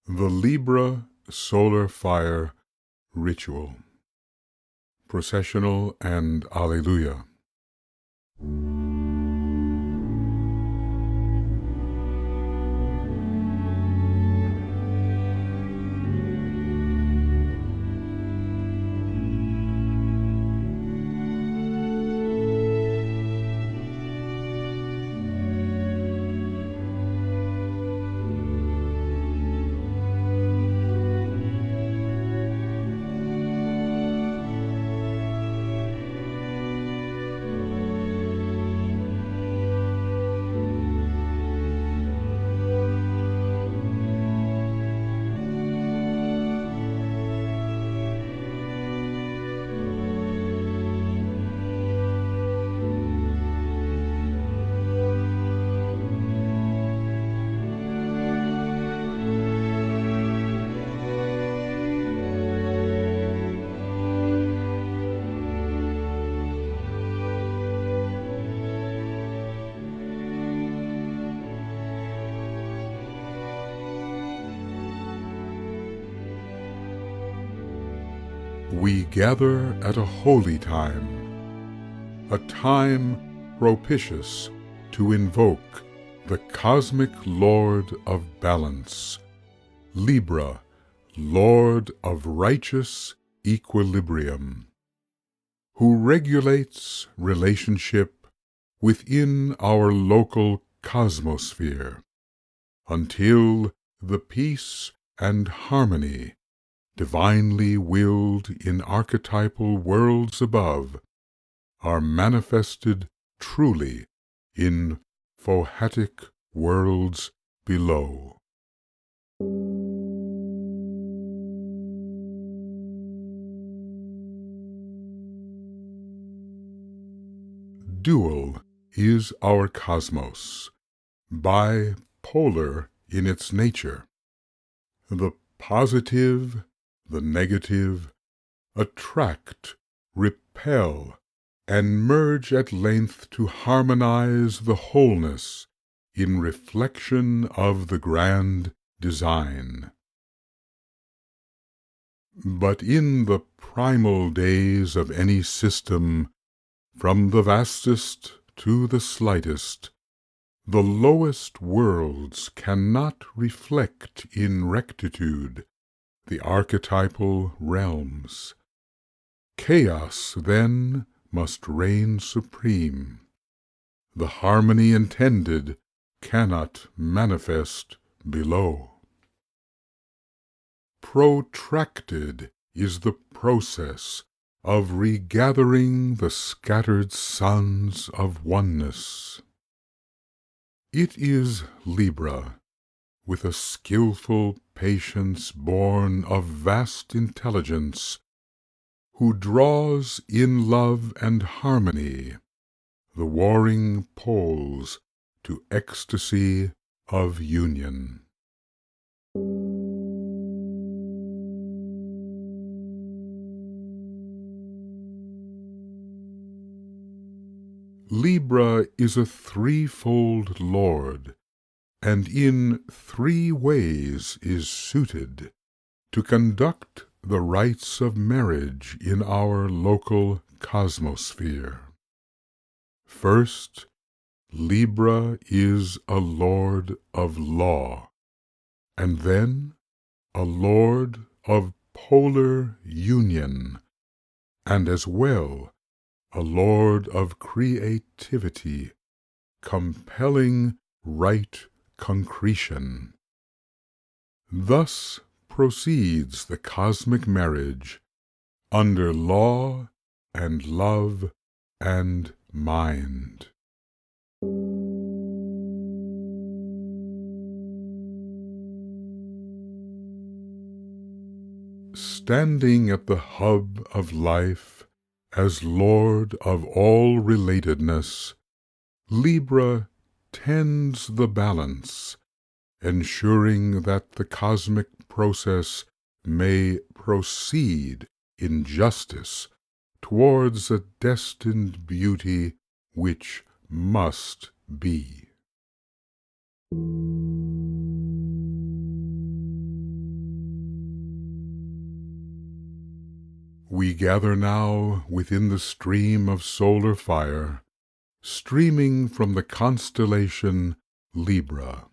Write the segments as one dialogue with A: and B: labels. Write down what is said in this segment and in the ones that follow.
A: The Libra Solar Fire Ritual, Processional and Alleluia. We gather at a holy time, a time propitious to invoke the cosmic Lord of Balance, Libra, Lord of Righteous Equilibrium, who regulates relationship within our local cosmosphere until the peace and harmony divinely willed in archetypal worlds above are manifested truly in phohatic worlds below. Dual is our cosmos, bipolar in its nature. The positive, the negative, attract, repel, and merge at length to harmonize the wholeness in reflection of the grand design. But in the primal days of any system, from the vastest to the slightest, the lowest worlds cannot reflect in rectitude the archetypal realms. Chaos, then, must reign supreme. The harmony intended cannot manifest below. Protracted is the process of regathering the scattered sons of oneness. It is Libra, with a skillful patience born of vast intelligence, who draws in love and harmony the warring poles to ecstasy of union. Libra is a threefold Lord, and in three ways is suited to conduct the rites of marriage in our local cosmosphere. First, Libra is a Lord of law, and then a Lord of polar union, and as well a Lord of creativity, compelling right concretion. Thus proceeds the cosmic marriage under law and love and mind. Standing at the hub of life as Lord of all relatedness, Libra tends the balance, ensuring that the cosmic process may proceed in justice towards a destined beauty which must be. We gather now within the stream of solar fire, streaming from the constellation Libra,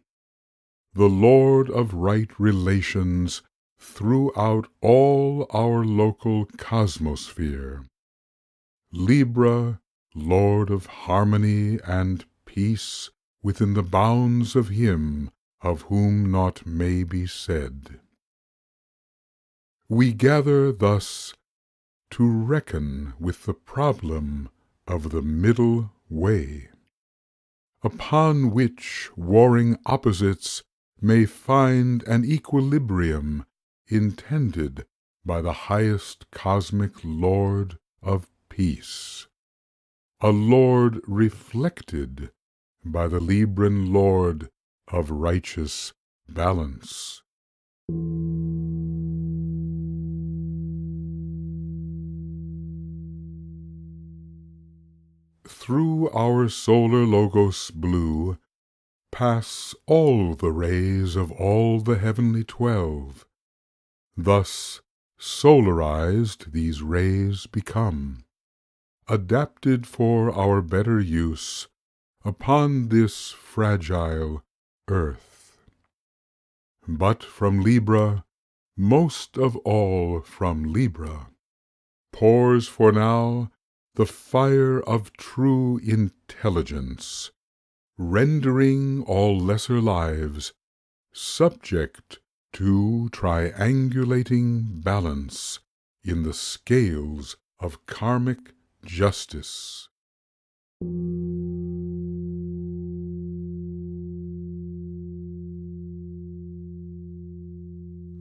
A: the Lord of right relations throughout all our local cosmosphere. Libra, Lord of harmony and peace within the bounds of Him of whom naught may be said. We gather thus to reckon with the problem of the middle way, upon which warring opposites may find an equilibrium intended by the highest cosmic Lord of peace, a Lord reflected by the Libran Lord of righteous balance. Through our solar logos blue pass all the rays of all the heavenly 12. Thus solarized these rays become, adapted for our better use upon this fragile earth. But from Libra, most of all from Libra, pours for now the fire of true intelligence, rendering all lesser lives subject to triangulating balance in the scales of karmic justice.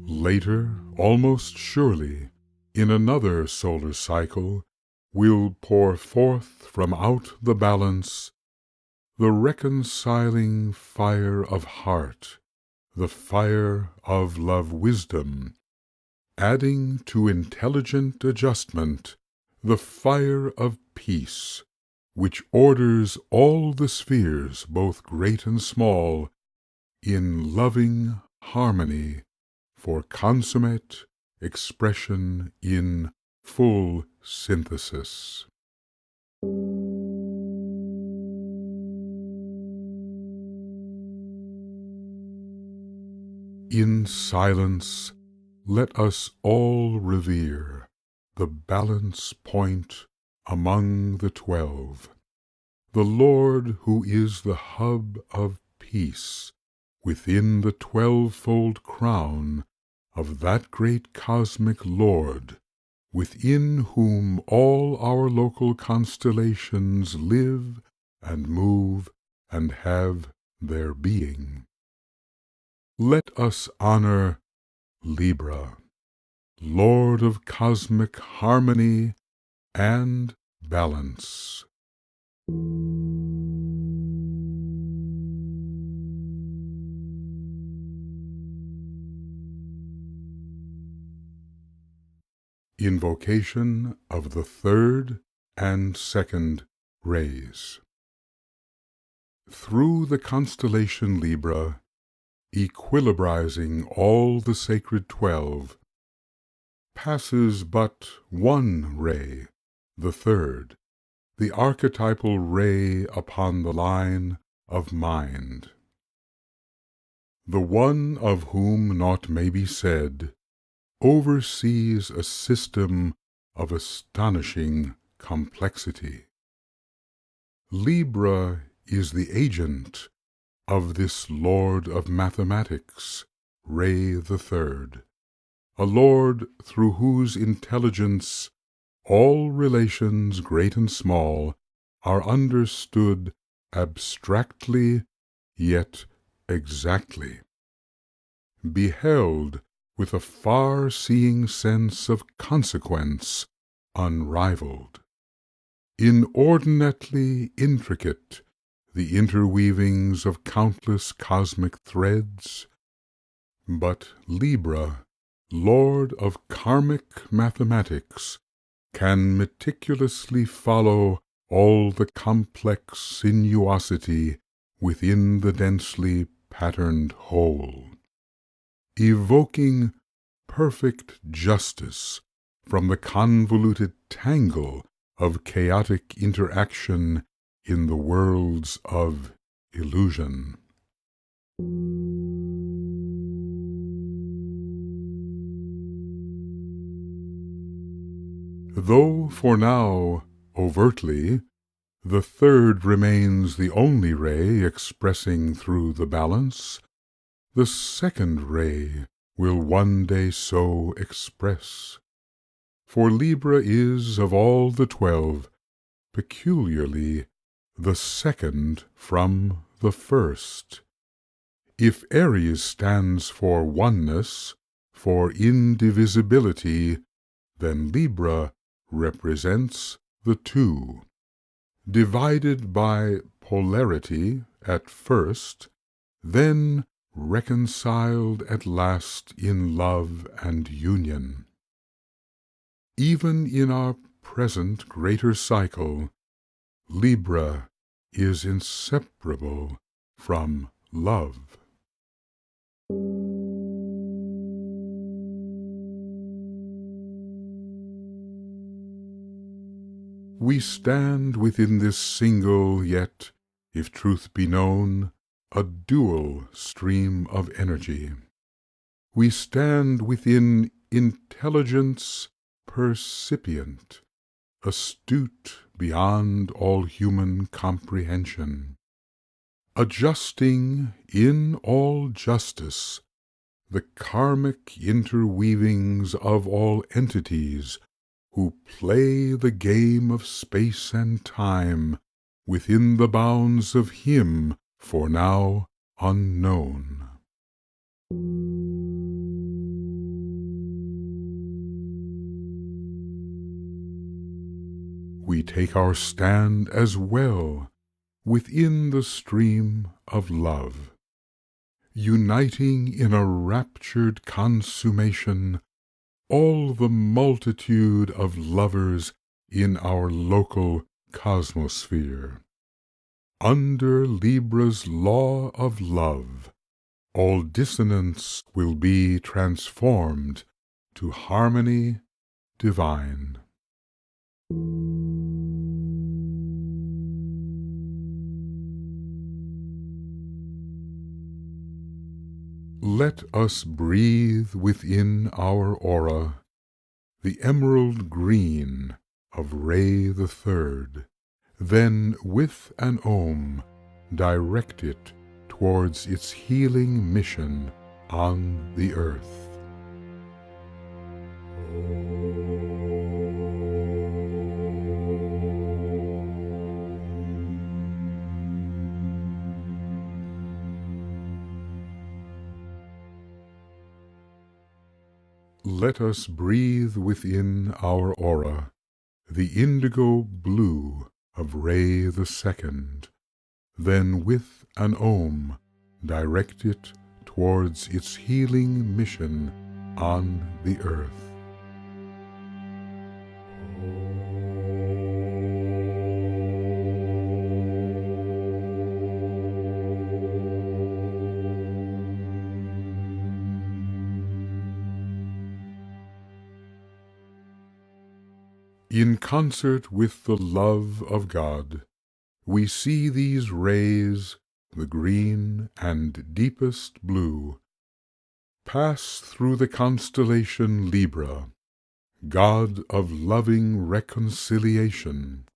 A: Later, almost surely, in another solar cycle, will pour forth from out the balance the reconciling fire of heart, the fire of love-wisdom, adding to intelligent adjustment the fire of peace, which orders all the spheres, both great and small, in loving harmony for consummate expression in full synthesis. In silence, let us all revere the balance point among the 12, the Lord who is the hub of peace within the 12-fold crown of that great cosmic Lord, within whom all our local constellations live and move and have their being. Let us honor Libra, Lord of cosmic harmony and balance. Invocation of the third and second rays. Through the constellation Libra, equilibrizing all the sacred 12, passes but one ray, the third, the archetypal ray upon the line of mind. The one of whom naught may be said oversees a system of astonishing complexity. Libra is the agent of this Lord of mathematics, Ray the Third, a Lord through whose intelligence all relations great and small are understood abstractly yet exactly, beheld with a far-seeing sense of consequence unrivaled. Inordinately intricate the interweavings of countless cosmic threads, but Libra, Lord of karmic mathematics, can meticulously follow all the complex sinuosity within the densely patterned whole, evoking perfect justice from the convoluted tangle of chaotic interaction in the worlds of illusion. Though for now, overtly, the third remains the only ray expressing through the balance, the second ray will one day so express. For Libra is, of all the 12, peculiarly the second from the first. If Aries stands for oneness, for indivisibility, then Libra represents the two. Divided by polarity at first, then reconciled at last in love and union. Even in our present greater cycle, Libra is inseparable from love. We stand within this single, yet, if truth be known, a dual stream of energy. We stand within intelligence percipient, astute beyond all human comprehension, adjusting in all justice the karmic interweavings of all entities who play the game of space and time within the bounds of Him for now unknown. We take our stand as well within the stream of love, uniting in a raptured consummation all the multitude of lovers in our local cosmosphere. Under Libra's law of love, all dissonance will be transformed to harmony divine. Let us breathe within our aura the emerald green of Ray the Third, then with an Om direct it towards its healing mission on the earth. Let us breathe within our aura the indigo blue of Ray the Second, then with an Om direct it towards its healing mission on the earth. In concert with the love of God, we see these rays, the green and deepest blue, pass through the constellation Libra, God of loving reconciliation.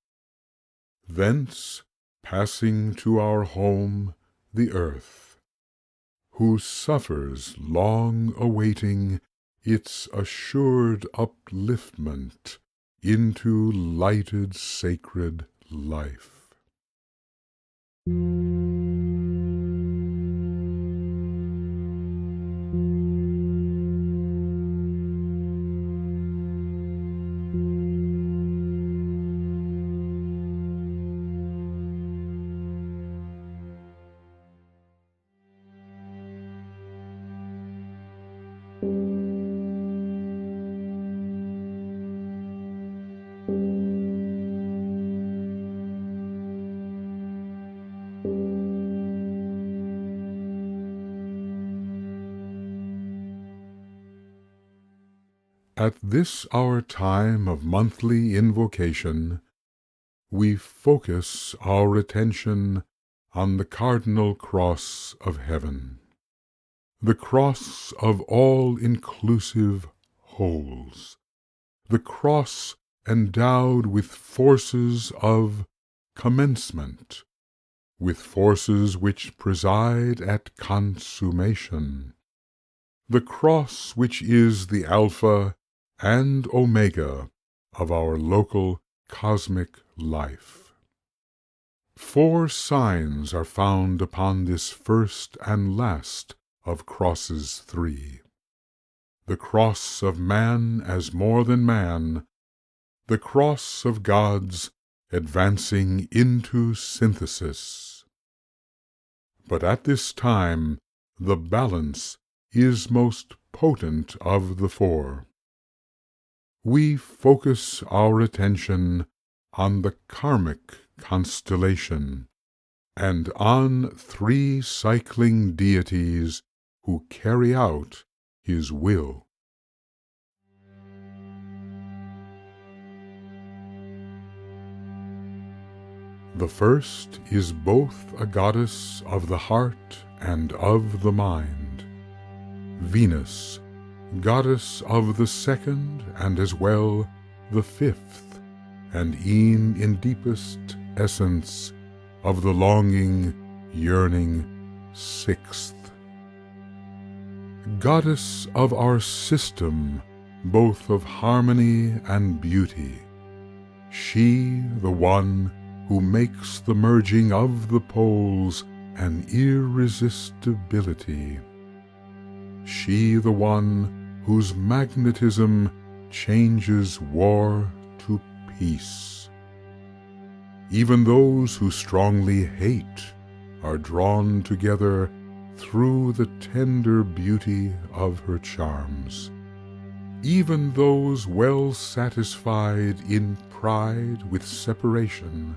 A: Thence, passing to our home, the earth, who suffers long awaiting its assured upliftment into lighted sacred life. At this our time of monthly invocation, we focus our attention on the cardinal cross of heaven, the cross of all-inclusive wholes, the cross endowed with forces of commencement, with forces which preside at consummation, the cross which is the Alpha and Omega of our local cosmic life. 4 signs are found upon this first and last of crosses 3. The cross of man as more than man, the cross of gods advancing into synthesis. But at this time the balance is most potent of the 4. We focus our attention on the karmic constellation and on 3 cycling deities who carry out his will. The first is both a goddess of the heart and of the mind, Venus, goddess of the second and as well the 5th, and e'en in deepest essence of the longing, yearning 6th. Goddess of our system, both of harmony and beauty, she the one who makes the merging of the poles an irresistibility, she the one whose magnetism changes war to peace. Even those who strongly hate are drawn together through the tender beauty of her charms. Even those well satisfied in pride with separation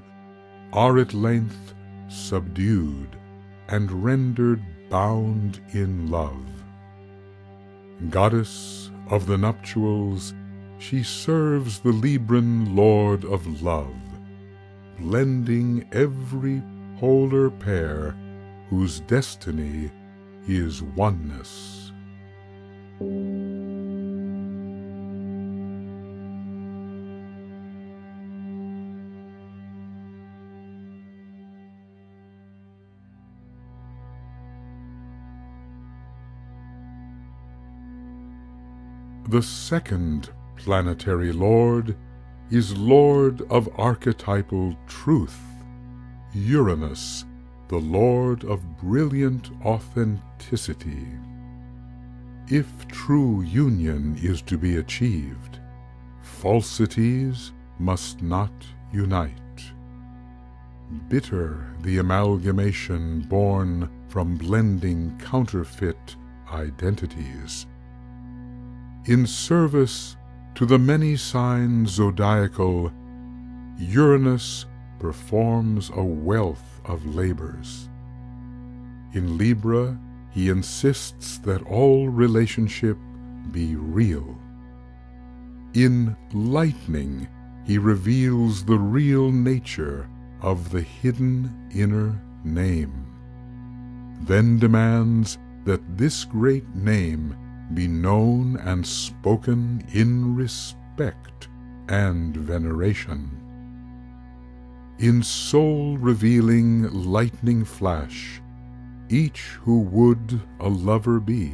A: are at length subdued and rendered bound in love. Goddess of the nuptials, she serves the Libran Lord of Love, blending every polar pair whose destiny is oneness. The second planetary lord is Lord of archetypal truth, Uranus, the Lord of brilliant authenticity. If true union is to be achieved, falsities must not unite. Bitter the amalgamation born from blending counterfeit identities. In service to the many signs zodiacal, Uranus performs a wealth of labors. In Libra, he insists that all relationship be real. In lightning, he reveals the real nature of the hidden inner name, then demands that this great name be known and spoken in respect and veneration. In soul-revealing lightning flash, each who would a lover be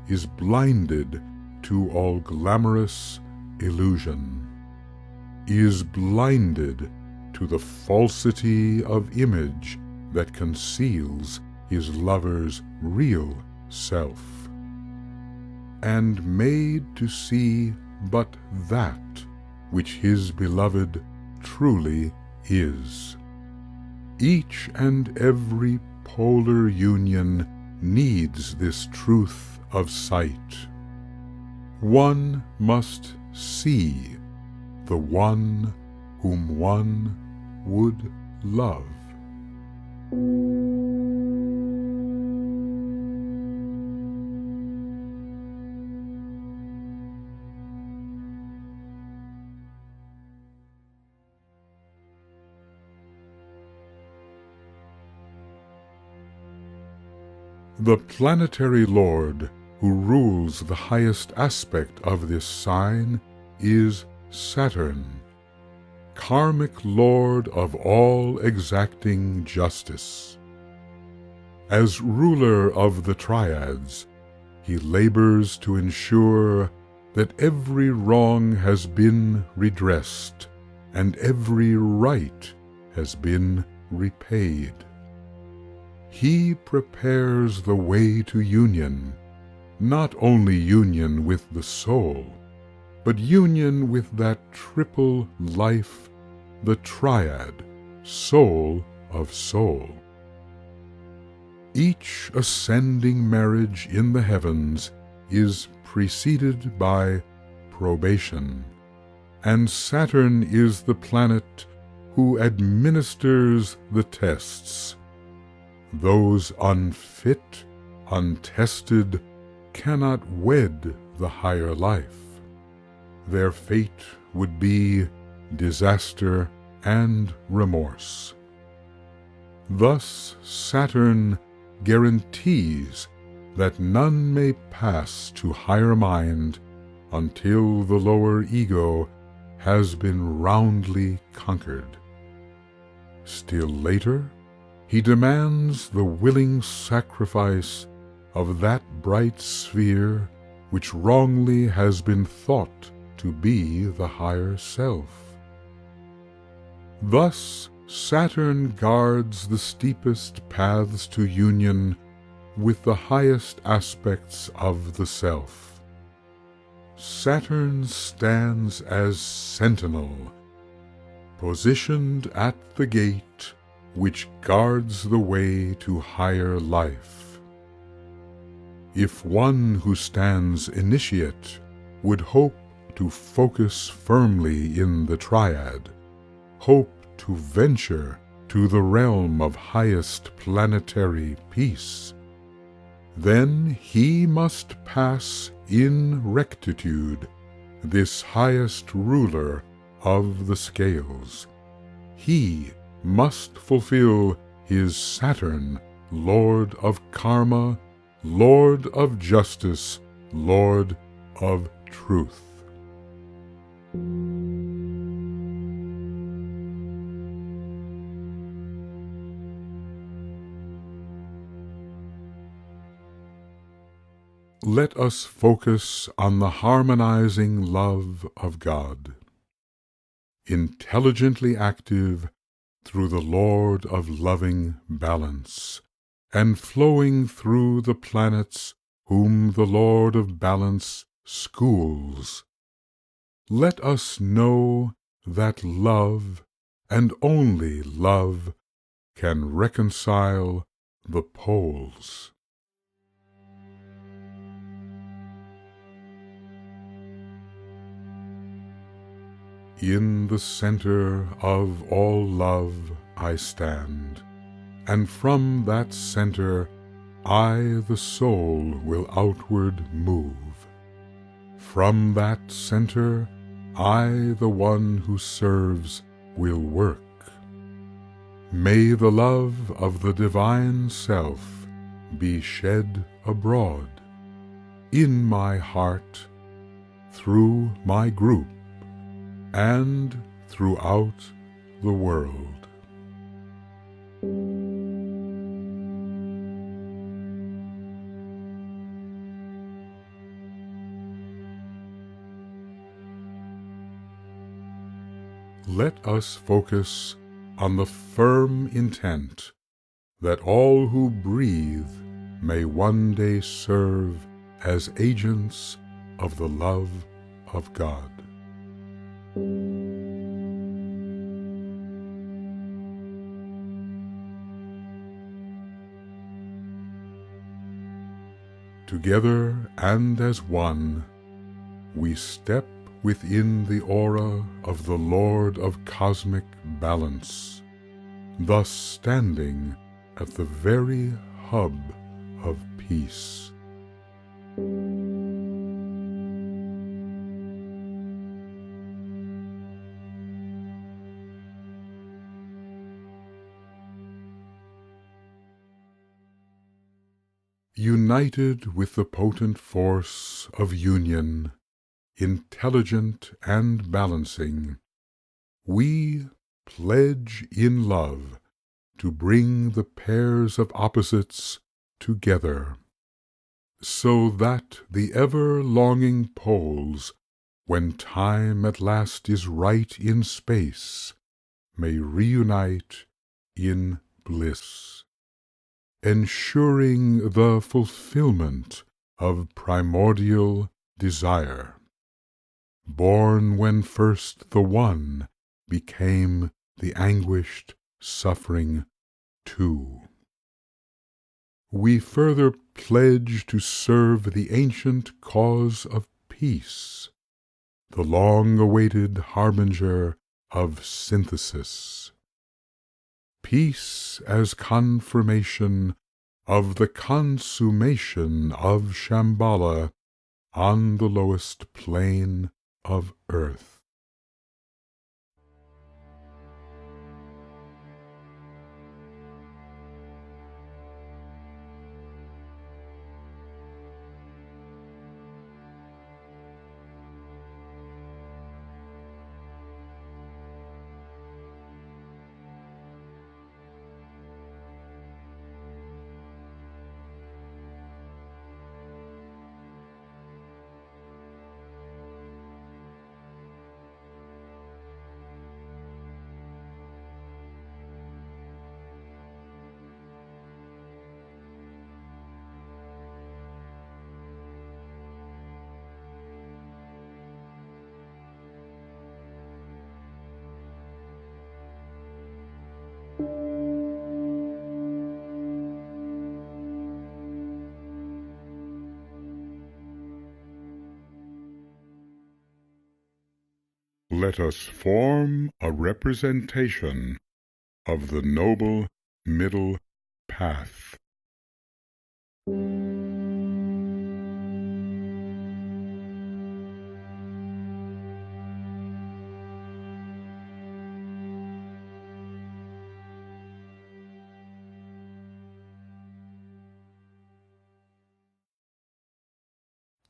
A: is blinded to all glamorous illusion, is blinded to the falsity of image that conceals his lover's real self, and made to see but that which his beloved truly is. Each and every polar union needs this truth of sight. One must see the one whom one would love. The planetary lord who rules the highest aspect of this sign is Saturn, karmic lord of all exacting justice. As ruler of the triads, he labors to ensure that every wrong has been redressed and every right has been repaid. He prepares the way to union, not only union with the soul, but union with that triple life, the triad, soul of soul. Each ascending marriage in the heavens is preceded by probation, and Saturn is the planet who administers the tests. Those unfit, untested, cannot wed the higher life. Their fate would be disaster and remorse. Thus Saturn guarantees that none may pass to higher mind until the lower ego has been roundly conquered. Still later, he demands the willing sacrifice of that bright sphere which wrongly has been thought to be the higher self. Thus, Saturn guards the steepest paths to union with the highest aspects of the self. Saturn stands as sentinel, positioned at the gate which guards the way to higher life. If one who stands initiate would hope to focus firmly in the triad, hope to venture to the realm of highest planetary peace, then he must pass in rectitude this highest ruler of the scales. He must fulfill his Saturn, Lord of Karma, Lord of Justice, Lord of Truth. Let us focus on the harmonizing love of God, intelligently active through the Lord of loving balance, and flowing through the planets whom the Lord of balance schools. Let us know that love, and only love, can reconcile the poles. In the center of all love I stand, and from that center I, the soul, will outward move. From that center I, the one who serves, will work. May the love of the divine self be shed abroad, in my heart, through my group, and throughout the world. Let us focus on the firm intent that all who breathe may one day serve as agents of the love of God. Together and as one, we step within the aura of the Lord of cosmic balance, thus standing at the very hub of peace. united with the potent force of union, intelligent and balancing, we pledge in love to bring the pairs of opposites together, so that the ever-longing poles, when time at last is right in space, may reunite in bliss, ensuring the fulfillment of primordial desire, born when first the one became the anguished suffering two. We further pledge to serve the ancient cause of peace, the long-awaited harbinger of synthesis. Peace as confirmation of the consummation of Shambhala on the lowest plane of earth. Let us form a representation of the noble middle path.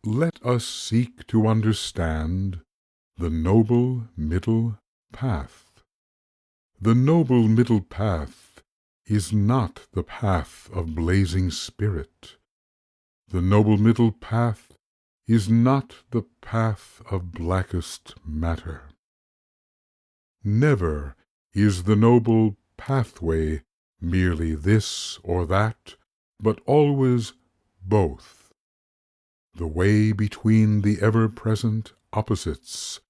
A: Let us seek to understand the noble middle path. The noble middle path is not the path of blazing spirit. The noble middle path is not the path of blackest matter. Never is the noble pathway merely this or that, but always both. The way between the ever-present opposites,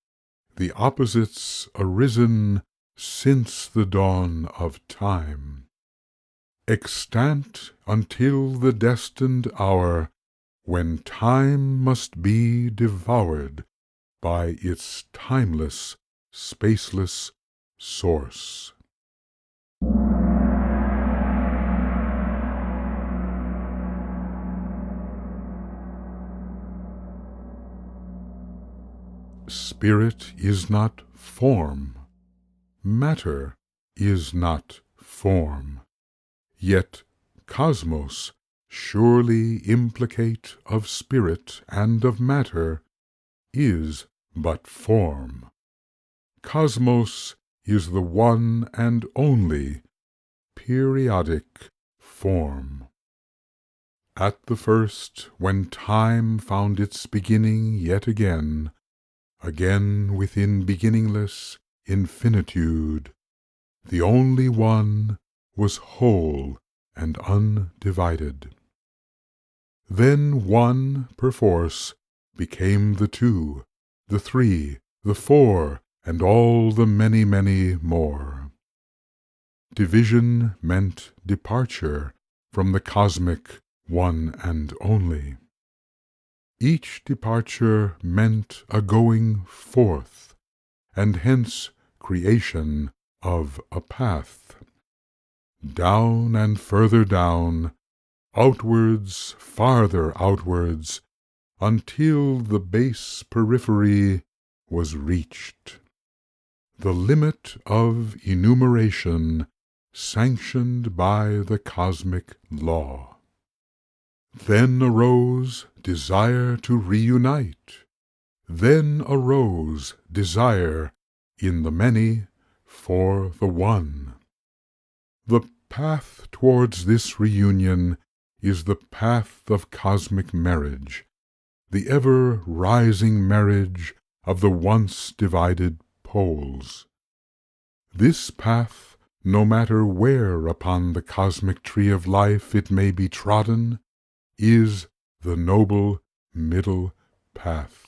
A: the opposites arisen since the dawn of time, extant until the destined hour when time must be devoured by its timeless, spaceless source. Spirit is not form. Matter is not form. Yet cosmos, surely implicate of spirit and of matter, is but form. Cosmos is the one and only periodic form. At the first, when time found its beginning yet again within beginningless infinitude, the only one was whole and undivided. Then one, perforce, became the two, the three, the four, and all the many, many more. Division meant departure from the cosmic one and only. Each departure meant a going forth, and hence creation of a path. Down and further down, outwards, farther outwards, until the base periphery was reached. The limit of enumeration sanctioned by the cosmic law. Then arose desire to reunite. Then arose desire in the many for the one. The path towards this reunion is the path of cosmic marriage, the ever-rising marriage of the once divided poles. This path, no matter where upon the cosmic tree of life it may be trodden, is the noble middle path.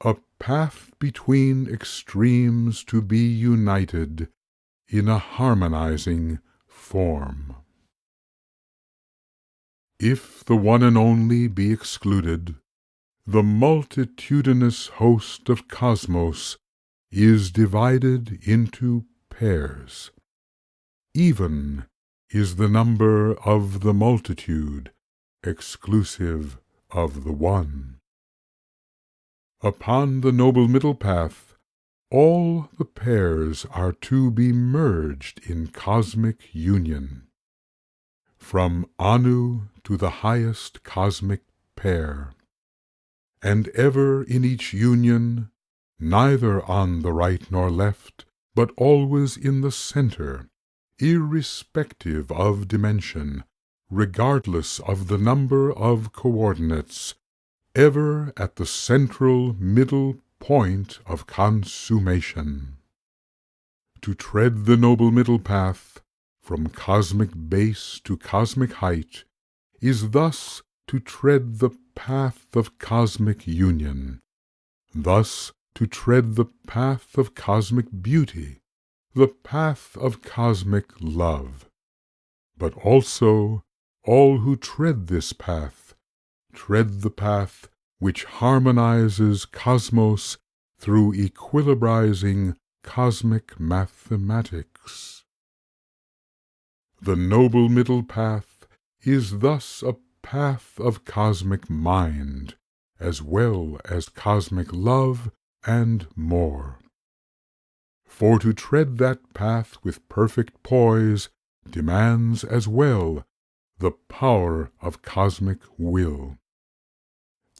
A: A path between extremes to be united in a harmonizing form. If the one and only be excluded, the multitudinous host of cosmos is divided into pairs. Even is the number of the multitude, exclusive of the one. Upon the noble middle path, all the pairs are to be merged in cosmic union. From Anu to the highest cosmic pair, and ever in each union, neither on the right nor left, but always in the center, irrespective of dimension, regardless of the number of coordinates, ever at the central middle point of consummation. To tread the noble middle path, from cosmic base to cosmic height, is thus to tread the path of cosmic union, thus to tread the path of cosmic beauty, the path of cosmic love. But also all who tread this path tread the path which harmonizes cosmos through equilibrizing cosmic mathematics. The noble middle path is thus a path of cosmic mind, as well as cosmic love and more. For to tread that path with perfect poise demands as well the power of cosmic will.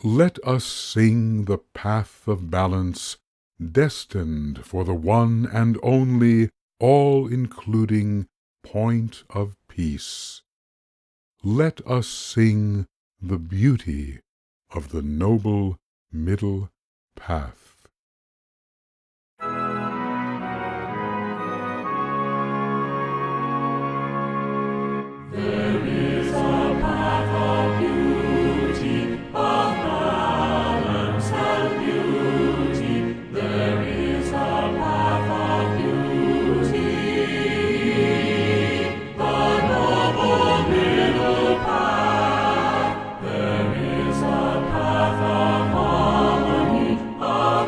A: Let us sing the path of balance, destined for the one and only, all-including point of peace. Let us sing the beauty of the noble middle path.
B: There is a path of beauty, of balance and beauty. There is a path of beauty, the noble middle path. There is a path of harmony, of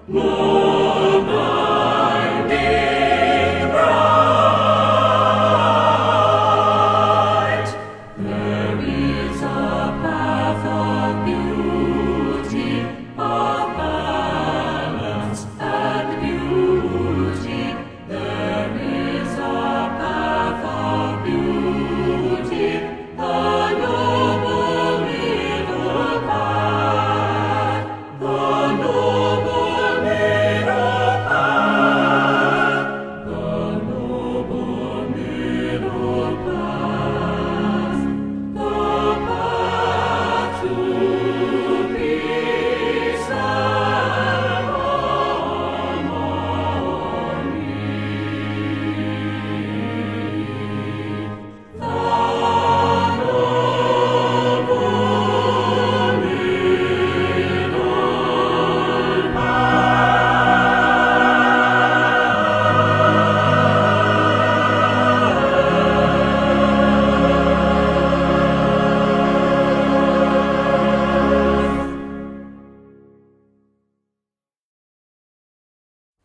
B: Lord, my day bright. There is a path of beauty, of balance and beauty. There is a path of beauty, the noble middle path, the noble middle path, the noble middle path, the path to peace and harmony. The noble middle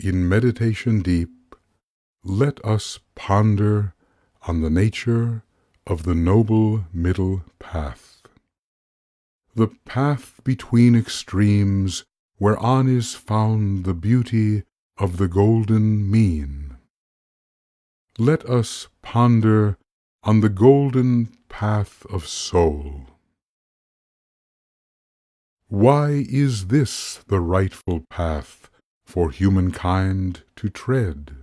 A: In meditation deep, let us ponder on the nature of the noble middle path, the path between extremes whereon is found the beauty of the golden mean. Let us ponder on the golden path of soul. Why is this the rightful path for humankind to tread?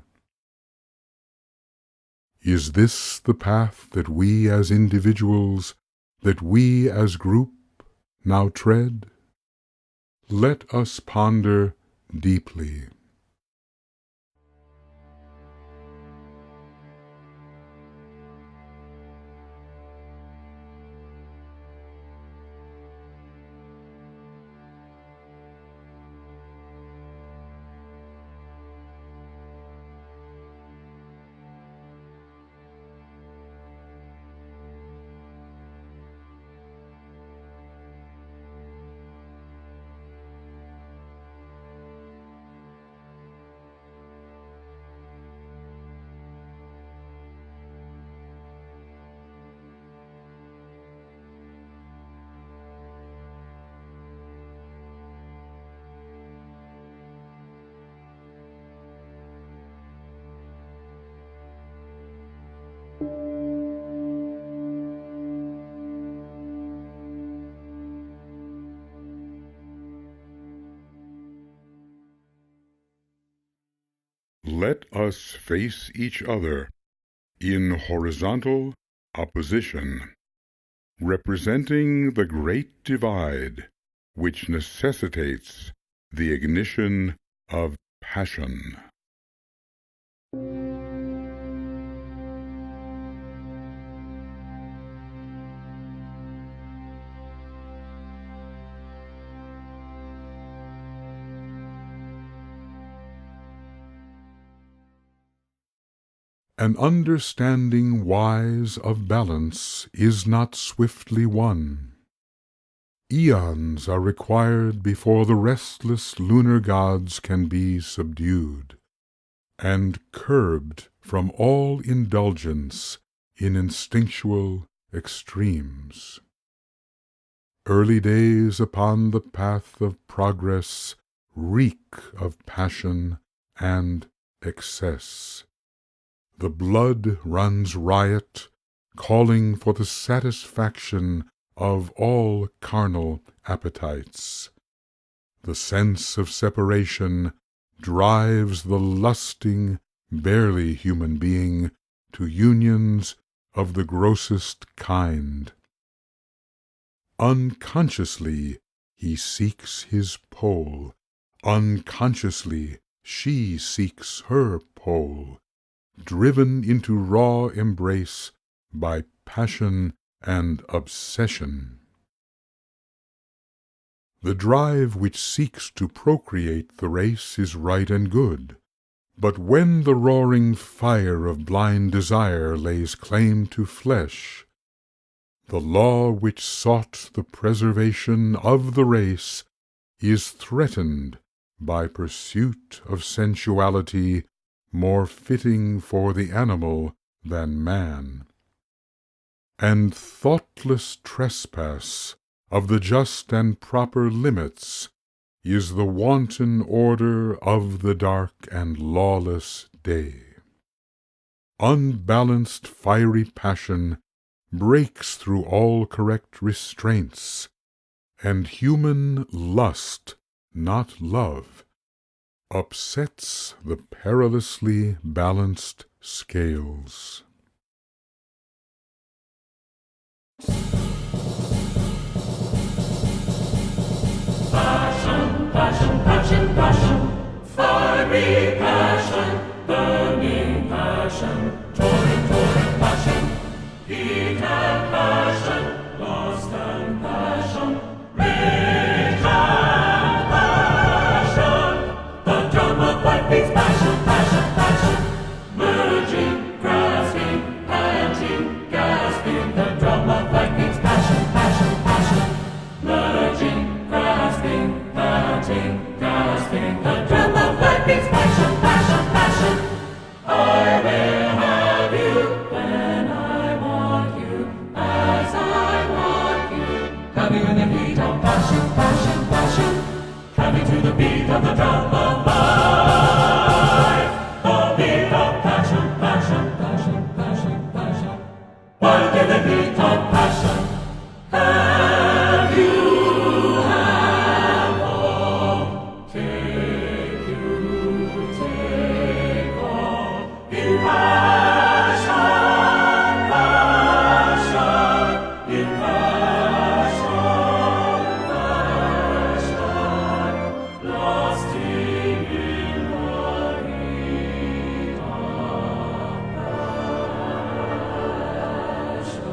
A: Is this the path that we as individuals, that we as group now tread? Let us ponder deeply. Let us face each other in horizontal opposition, representing the great divide which necessitates the ignition of passion. An understanding wise of balance is not swiftly won. Eons are required before the restless lunar gods can be subdued, and curbed from all indulgence in instinctual extremes. Early days upon the path of progress reek of passion and excess. The blood runs riot, calling for the satisfaction of all carnal appetites. The sense of separation drives the lusting, barely human being to unions of the grossest kind. Unconsciously he seeks his pole, unconsciously she seeks her pole, driven into raw embrace by passion and obsession. The drive which seeks to procreate the race is right and good, but when the roaring fire of blind desire lays claim to flesh, the law which sought the preservation of the race is threatened by pursuit of sensuality more fitting for the animal than man, and thoughtless trespass of the just and proper limits is the wanton order of the dark and lawless day. Unbalanced fiery passion breaks through all correct restraints, and human lust, not love, upsets the perilously balanced scales.
B: Passion, passion, passion, passion, fiery passion, burning passion, torrent, torrent passion, heat and passion, lust and passion, rage and passion. The drum of life beats passion, passion, passion, merging, grasping, panting, gasping. The drum of life beats passion, passion, passion, merging, grasping, panting, gasping. The drum of life beats passion, passion, passion. I will have you when I want you, as I want you. Have you in the heat of passion, passion, passion. Have me to the beat of the drum of life. The beat of passion, passion, passion, passion, passion. Wild in the heat of passion. Have you, have all. Take you, take all. In passion, passion. In passion, passion. Lasting in the heat of passion.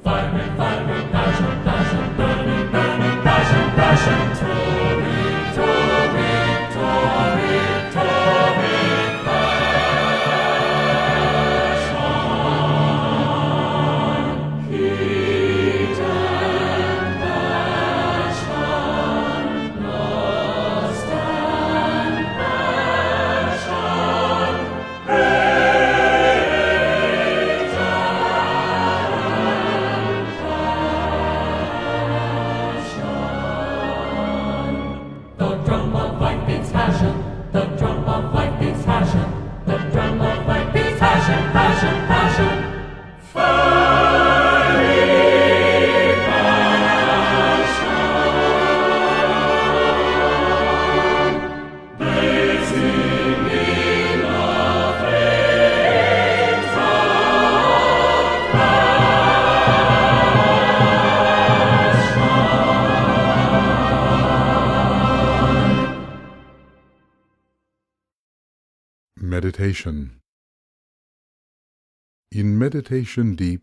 B: Fiery, fiery passion, passion, burning, burning passion, passion, torrent, torrent, torrent, torrent passion, heat and passion, lust and passion, rage and passion. The drum of life beats passion. The drum of life beats passion. The drum of life beats passion, passion, passion. Fiery passion, blazing in the flames of
A: Meditation. In meditation deep,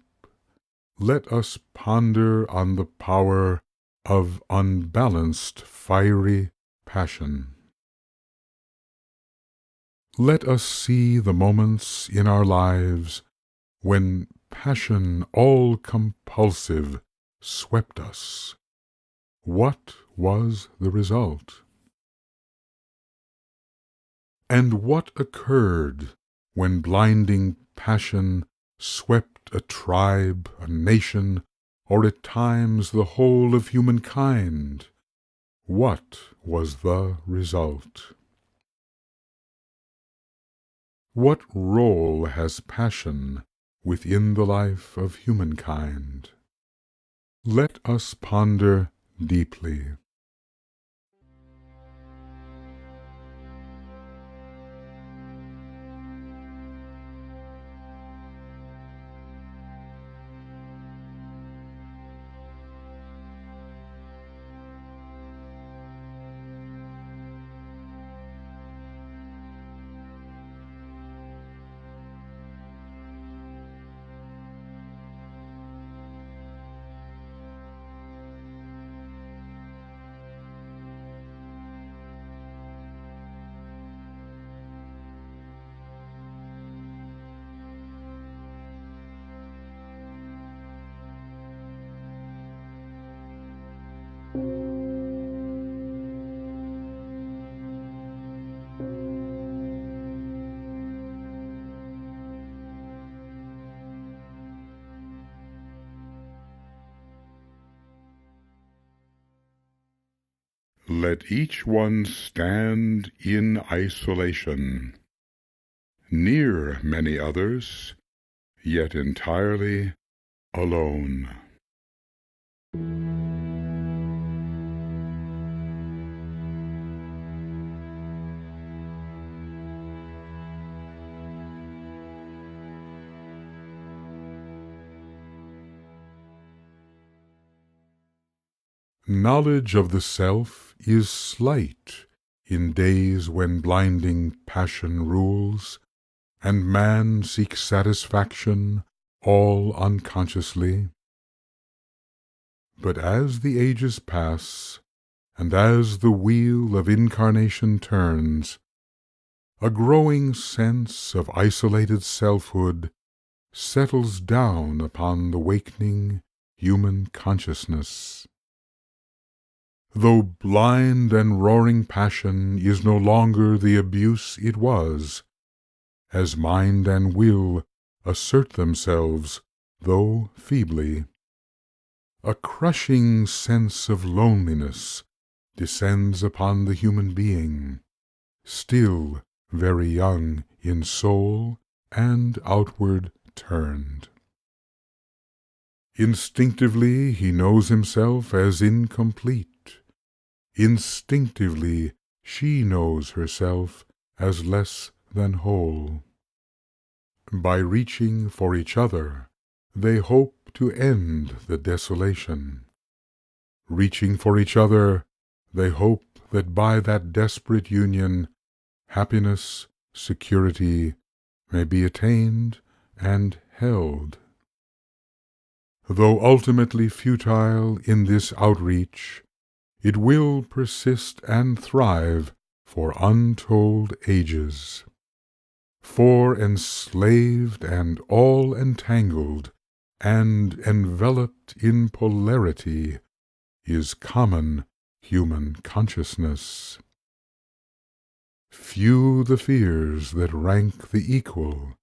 A: let us ponder on the power of unbalanced fiery passion. Let us see the moments in our lives when passion all compulsive swept us. What was the result? And what occurred when blinding passion swept a tribe, a nation, or at times the whole of humankind? What was the result? What role has passion within the life of humankind? Let us ponder deeply. let each one stand in isolation, near many others, yet entirely alone. Knowledge of the self is slight in days when blinding passion rules, and man seeks satisfaction all unconsciously. But as the ages pass, and as the wheel of incarnation turns, a growing sense of isolated selfhood settles down upon the wakening human consciousness. Though blind and roaring passion is no longer the abuse it was, as mind and will assert themselves, though feebly, a crushing sense of loneliness descends upon the human being, still very young in soul and outward turned. Instinctively he knows himself as incomplete. Instinctively she knows herself as less than whole. By reaching for each other, they hope to end the desolation. Reaching for each other, they hope that by that desperate union, happiness, security may be attained and held. Though ultimately futile in this outreach, it will persist and thrive for untold ages. For enslaved and all entangled and enveloped in polarity is common human consciousness. Few the fears that rank the equal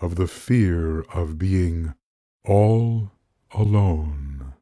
A: of the fear of being all alone.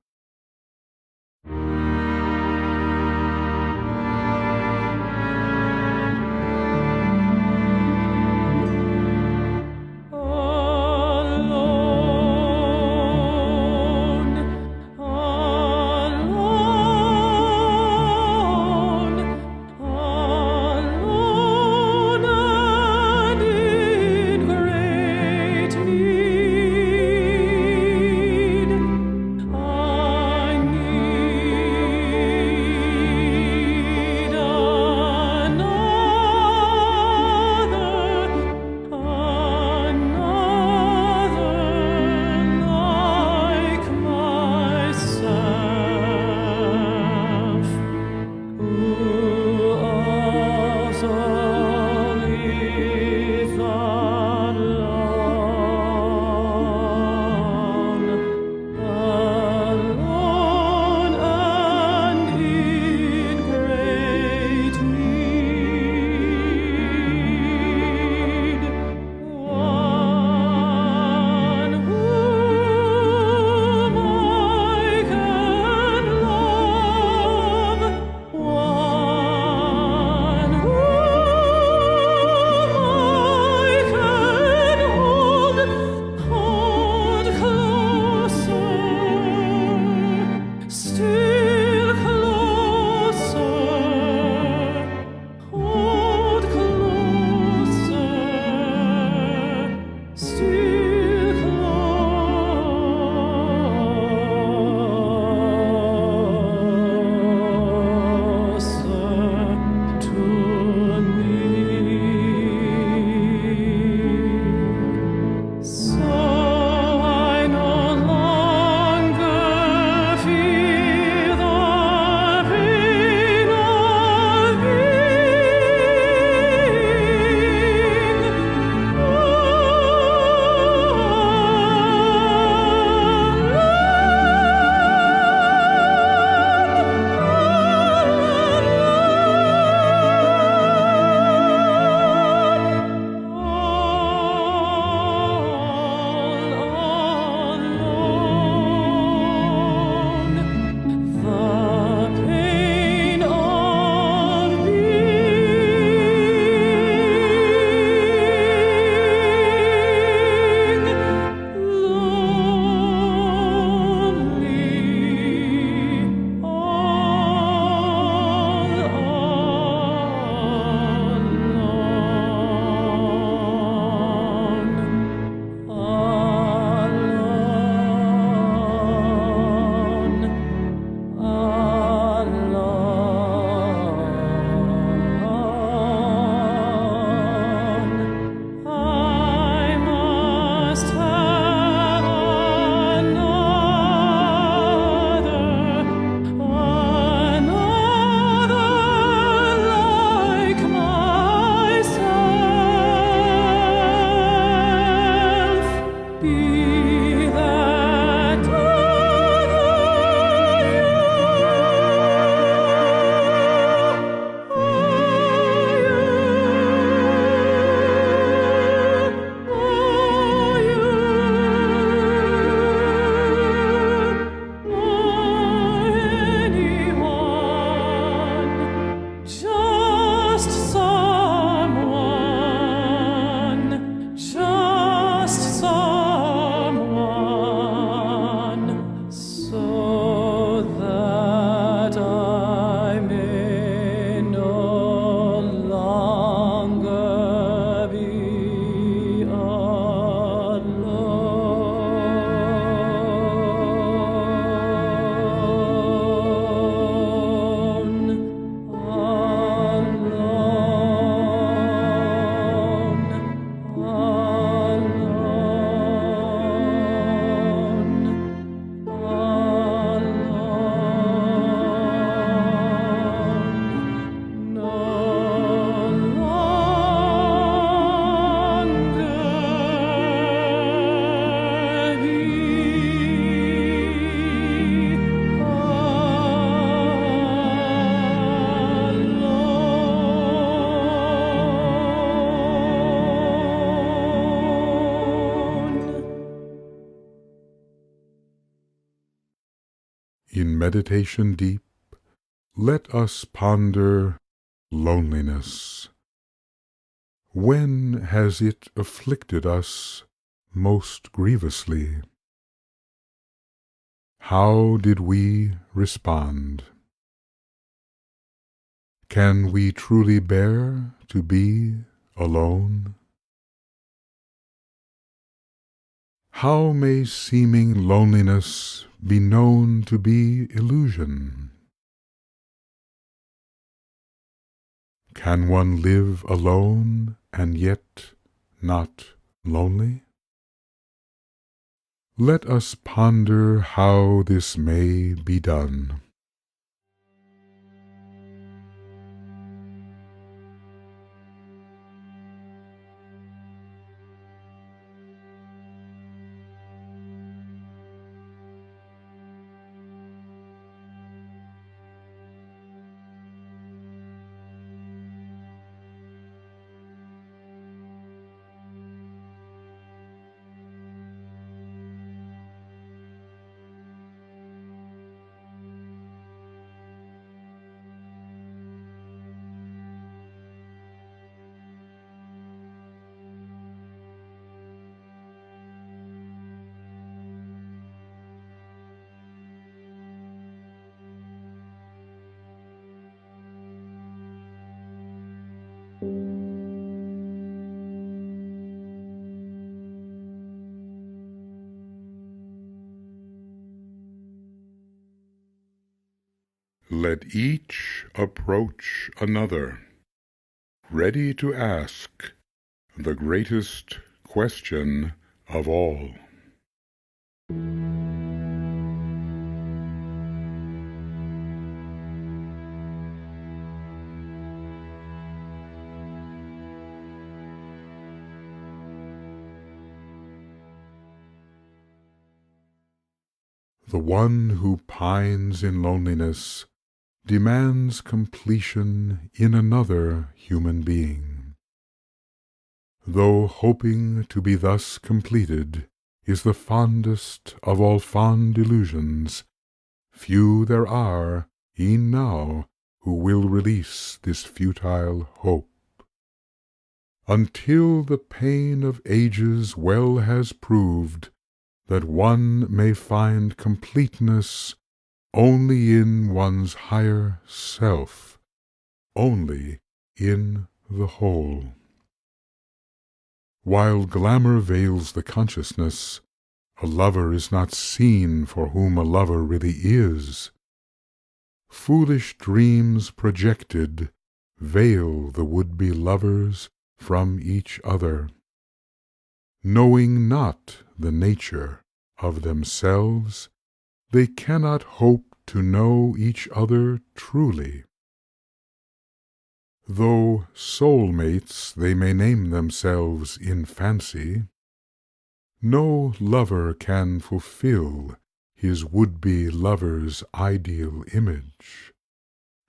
B: just someone, so that I may no longer be
A: In meditation deep, let us ponder loneliness. When has it afflicted us most grievously? How did we respond? Can we truly bear to be alone? How may seeming loneliness be known to be illusion? Can one live alone and yet not lonely? Let us ponder how this may be done. Let each approach another, ready to ask the greatest question of all. The one who pines in loneliness demands completion in another human being. Though hoping to be thus completed is the fondest of all fond illusions, few there are, e'en now, who will release this futile hope. Until the pain of ages well has proved that one may find completeness only in one's higher self, only in the whole. While glamour veils the consciousness, a lover is not seen for whom a lover really is. Foolish dreams projected veil the would-be lovers from each other, knowing not the nature of themselves. They cannot hope to know each other truly. Though soul-mates they may name themselves in fancy, no lover can fulfill his would-be lover's ideal image,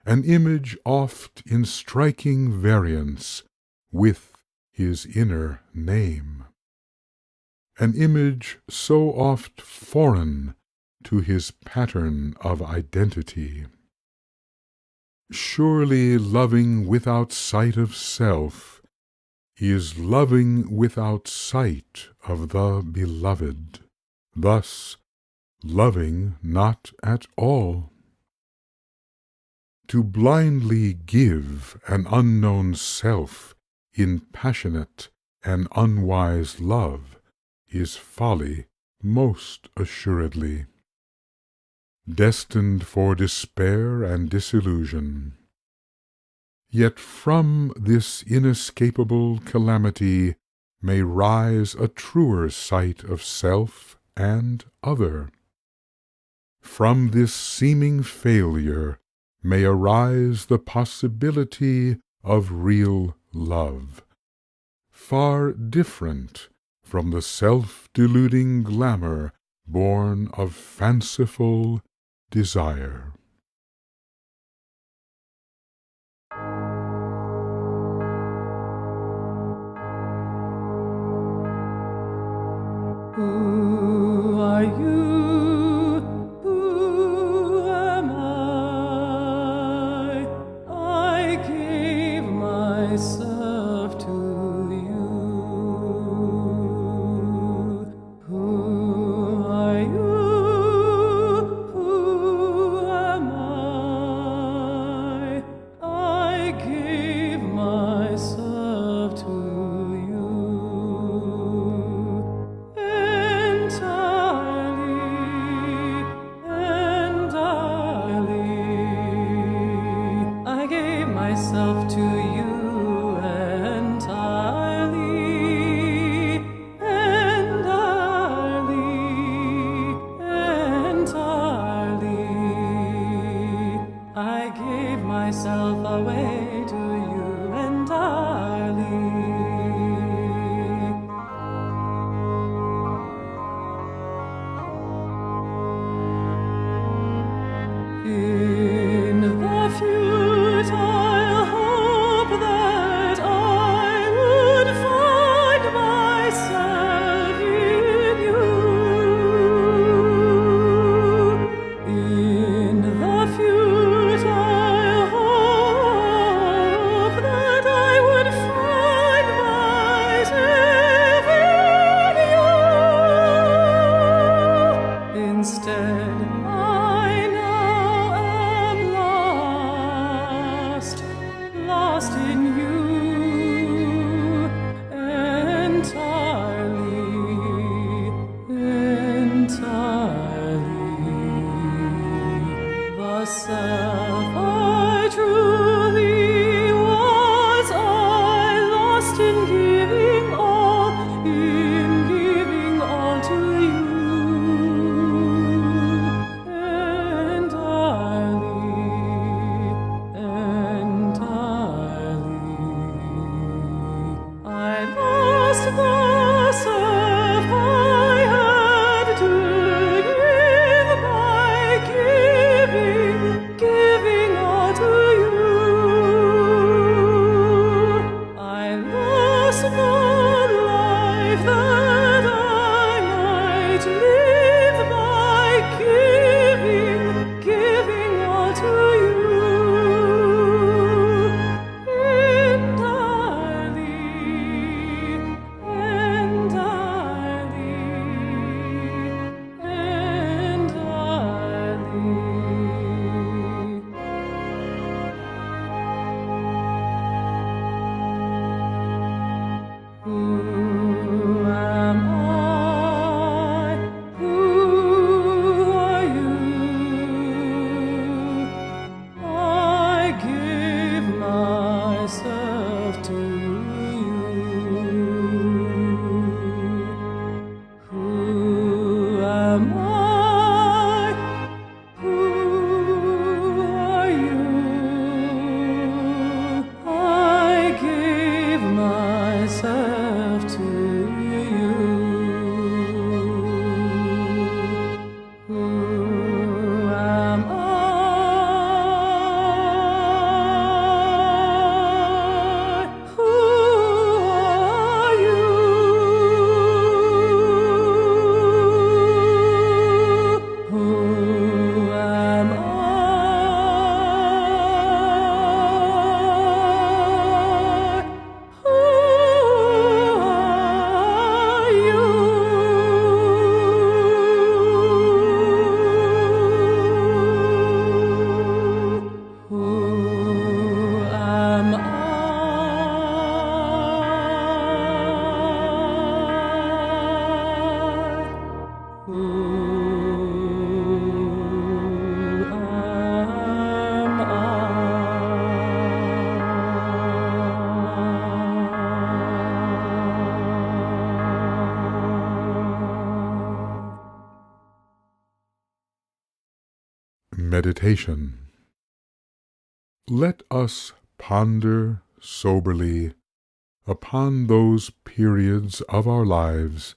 A: an image oft in striking variance with his inner name, an image so oft foreign to his pattern of identity. Surely loving without sight of self is loving without sight of the beloved, thus loving not at all. To blindly give an unknown self in passionate and unwise love is folly most assuredly, destined for despair and disillusion. Yet from this inescapable calamity may rise a truer sight of self and other. From this seeming failure may arise the possibility of real love, far different from the self-deluding glamour born of fanciful desire.
C: Who are you? Who am I? I gave myself to you. Who are you? Who am I? I gave myself to you. I gave myself to you entirely, entirely. I gave myself away to you entirely. In the futile hope that I would find myself in you. In the futile hope that I would find myself in you. Instead, I now am lost in you entirely, entirely. The self I truly was, I lost in giving all to you. I lost the self I had to give by giving all to you. I lost the life that I might live by giving all to you. Who am I? Who are you? I give myself to you. Who am I? Who are you? I give myself to you. Who am I? Who
A: Meditation. Let us ponder soberly upon those periods of our lives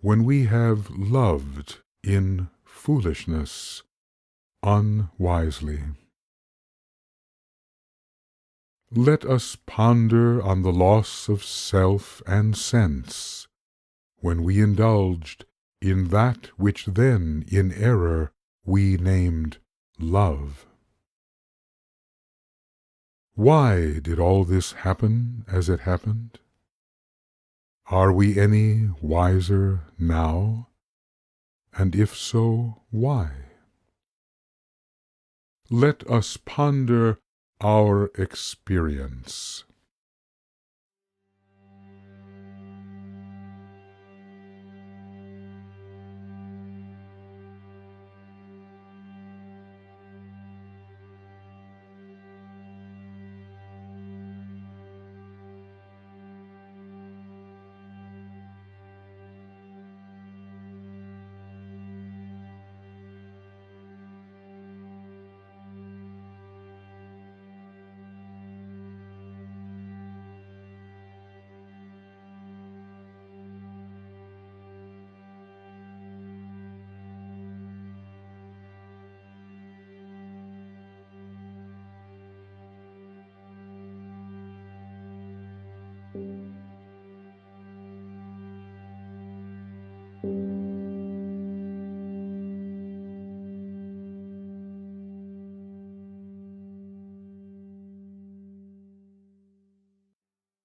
A: when we have loved in foolishness, unwisely. Let us ponder on the loss of self and sense, when we indulged in that which then in error we named love. Why did all this happen as it happened? Are we any wiser now? And if so, why? Let us ponder our experience.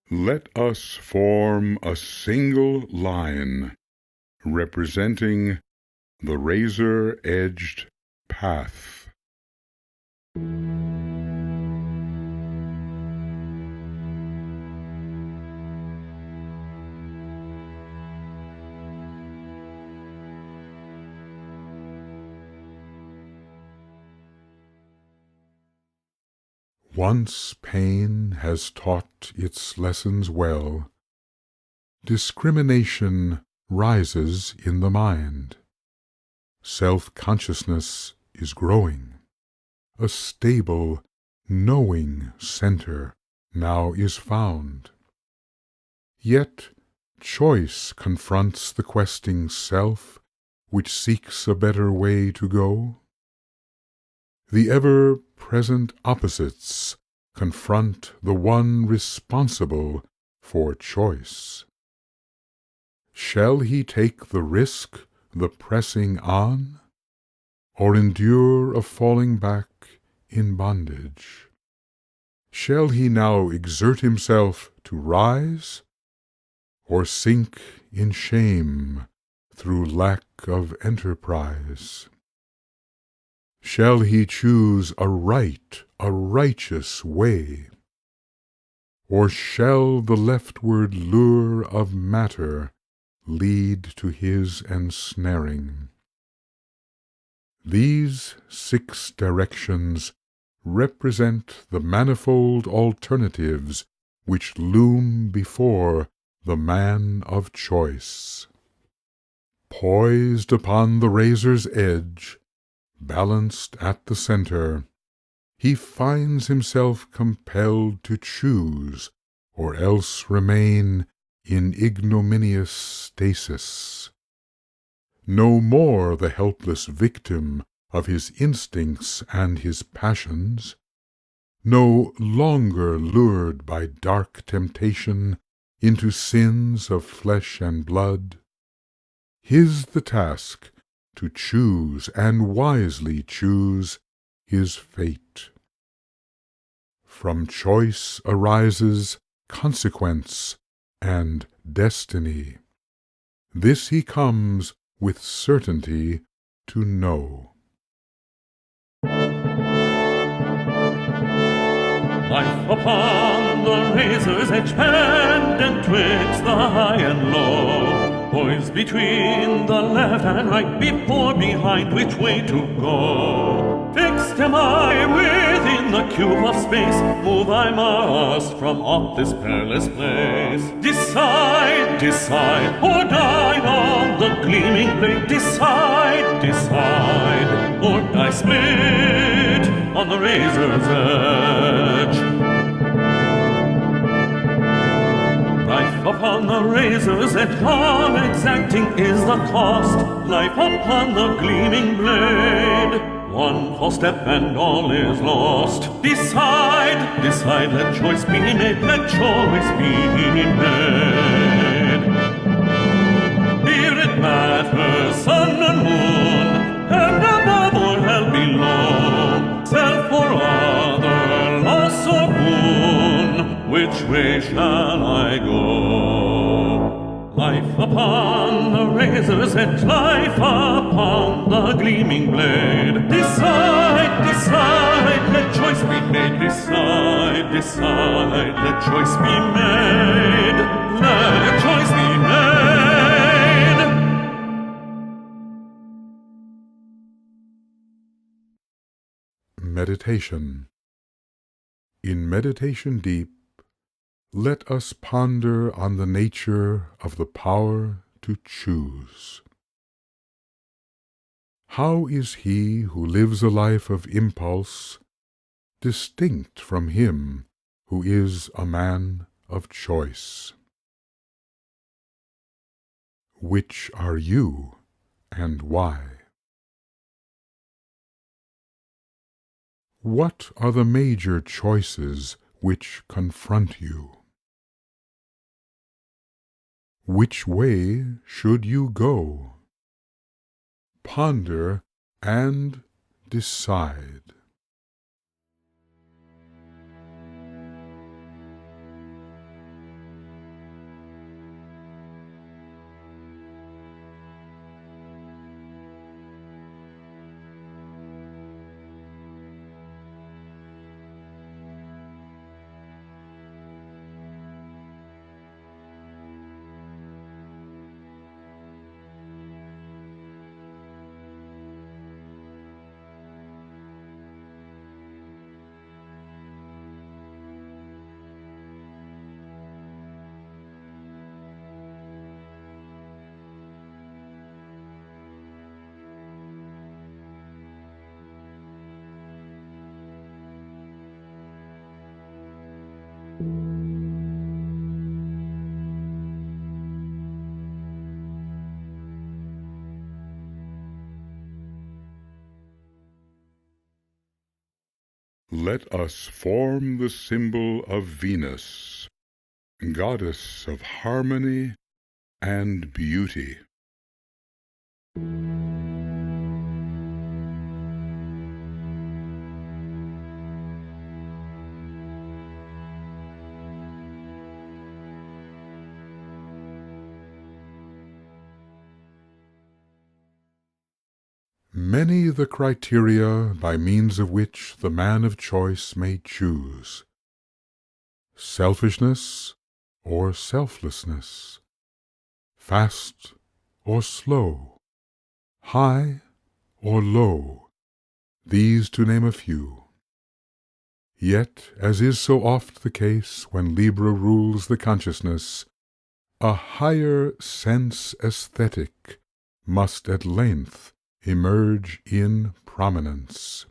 A: Let us form a single line representing the razor-edged path. Once pain has taught its lessons well, discrimination rises in the mind. Self-consciousness is growing. A stable, knowing center now is found. Yet choice confronts the questing self, which seeks a better way to go. The ever-present opposites confront the one responsible for choice. Shall he take the risk, the pressing on, or endure a falling back in bondage? Shall he now exert himself to rise, or sink in shame through lack of enterprise? Shall he choose a right, a righteous way? Or shall the leftward lure of matter lead to his ensnaring? These 6 directions represent the manifold alternatives which loom before the man of choice. Poised upon the razor's edge, balanced at the center, he finds himself compelled to choose, or else remain in ignominious stasis. No more the helpless victim of his instincts and his passions, no longer lured by dark temptation into sins of flesh and blood. His the task to choose and wisely choose his fate. From choice arises consequence and destiny. This he comes with certainty to know.
B: Life upon the razor's edge, and twixt the high and low, poised between the left and right, before, behind, which way to go. Fixed am I within the cube of space, move I must from off this perilous place. Decide, decide, or die on the gleaming blade. Decide, decide, fork I split on the razor's edge. Life upon the razor's edge, how exacting is the cost. Life upon the gleaming blade, one false step and all is lost. Decide, decide, let choice be made, let choice be made. Here it matters, sun and moon, and above or hell below, self or other, loss or boon, which way shall I go? Life upon the razor's edge, life upon the gleaming blade. Decide, decide, let choice be made. Decide, decide, let choice be made. Let choice be made.
A: Meditation. In meditation deep, let us ponder on the nature of the power to choose. How is he who lives a life of impulse distinct from him who is a man of choice? Which are you, and why? What are the major choices which confront you? Which way should you go? Ponder and decide. Let us form the symbol of Venus, goddess of harmony and beauty. Many the criteria by means of which the man of choice may choose: selfishness or selflessness, fast or slow, high or low, these to name a few. Yet, as is so oft the case when LIBRA rules the consciousness, a higher sense aesthetic must at length emerge in prominence.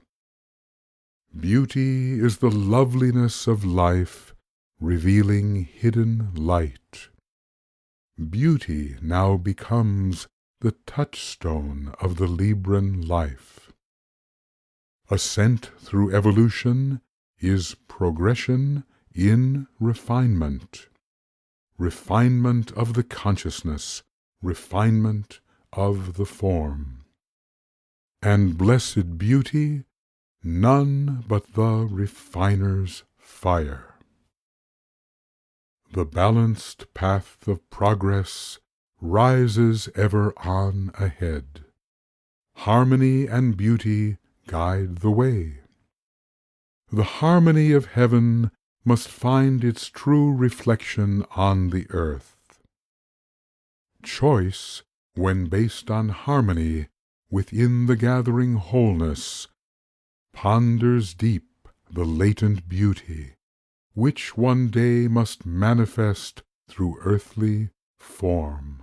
A: Beauty is the loveliness of life, revealing hidden light. Beauty now becomes the touchstone of the Libran life. Ascent through evolution is progression in refinement. Refinement of the consciousness, refinement of the form. And blessed beauty, none but the refiner's fire. The balanced path of progress rises ever on ahead. Harmony and beauty guide the way. The harmony of heaven must find its true reflection on the earth. Choice, when based on harmony within the gathering wholeness, ponders deep the latent beauty, which one day must manifest through earthly form.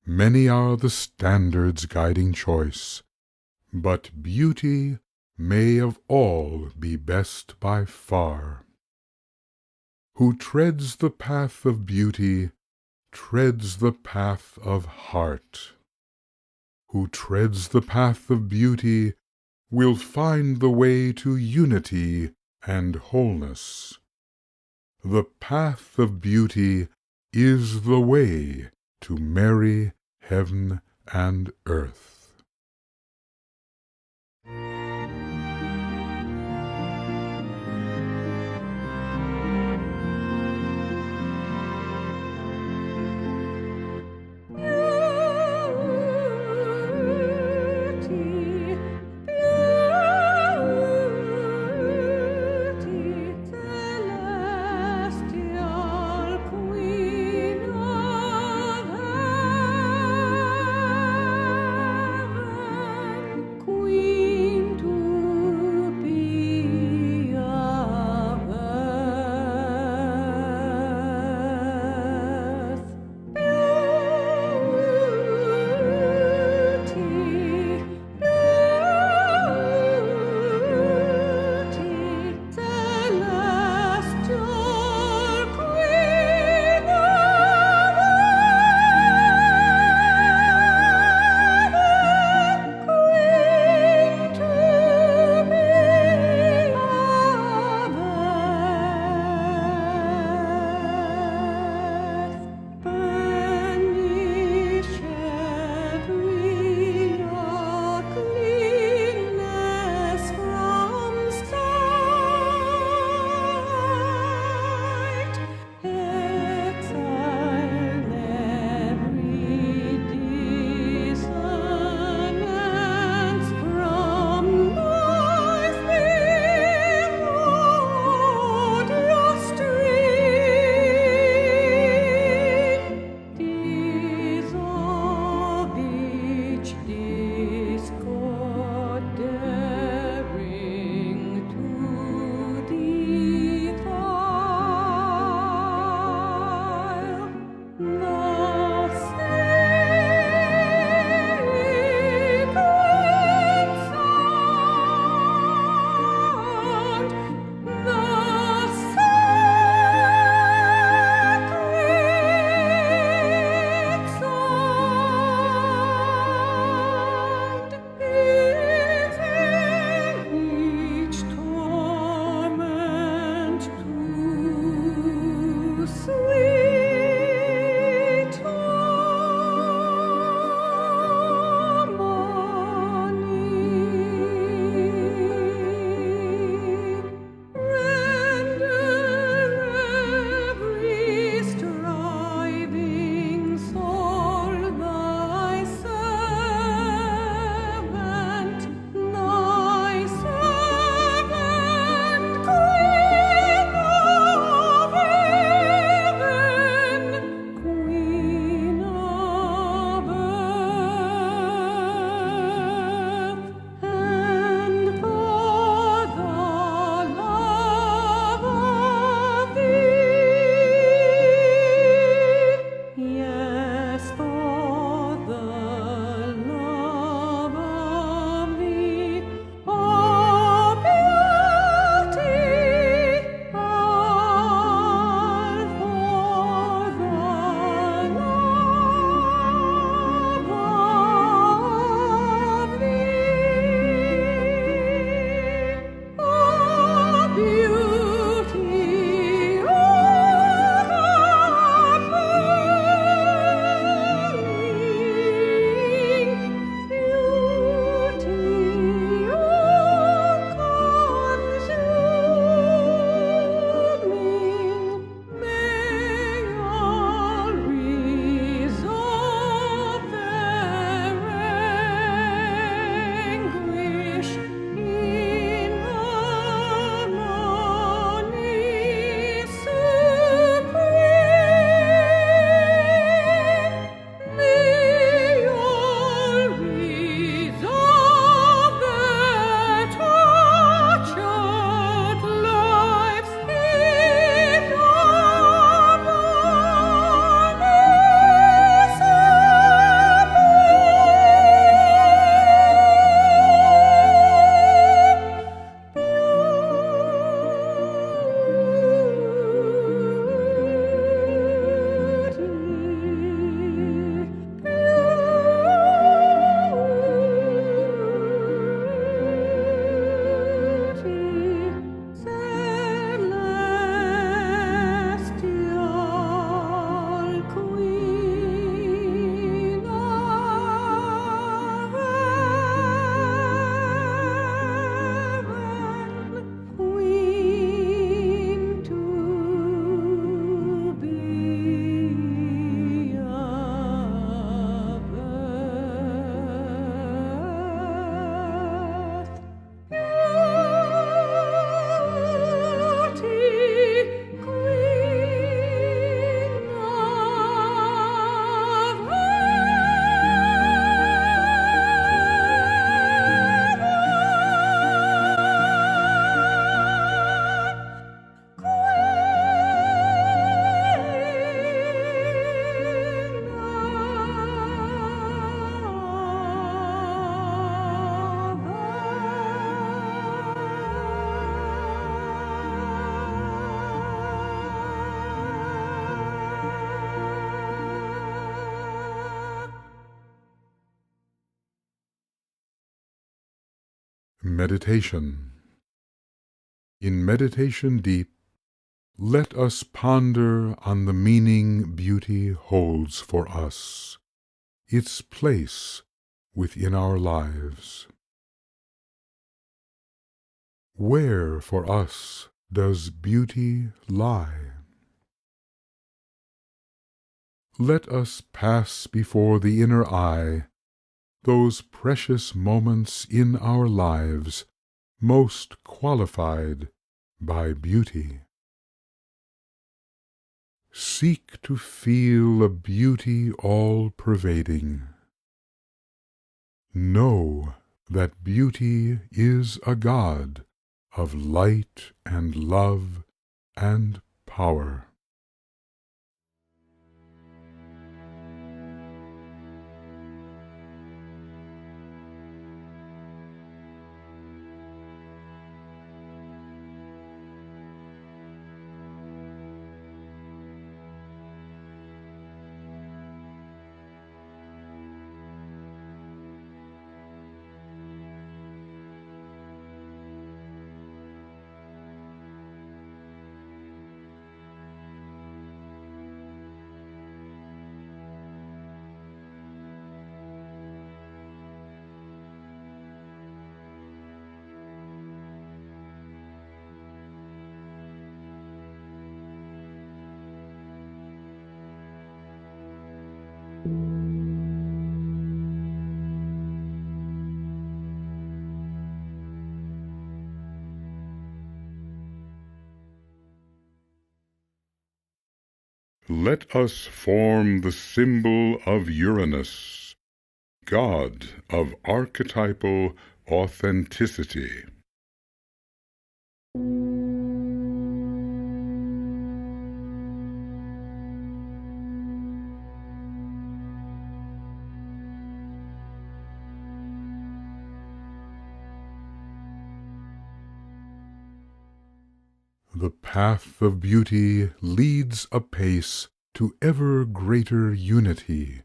A: Many are the standards guiding choice, but beauty may of all be best by far. Who treads the path of beauty treads the path of heart. Who treads the path of beauty will find the way to unity and wholeness. The path of beauty is the way to merry heaven and earth. Meditation. In meditation deep, let us ponder on the meaning beauty holds for us, its place within our lives. Where for us does beauty lie? Let us pass before the inner eye those precious moments in our lives most qualified by beauty. Seek to feel a beauty all-pervading. Know that beauty is a God of light and love and power. Let us form the symbol of Uranus, God of archetypal authenticity. The path of beauty leads apace to ever greater unity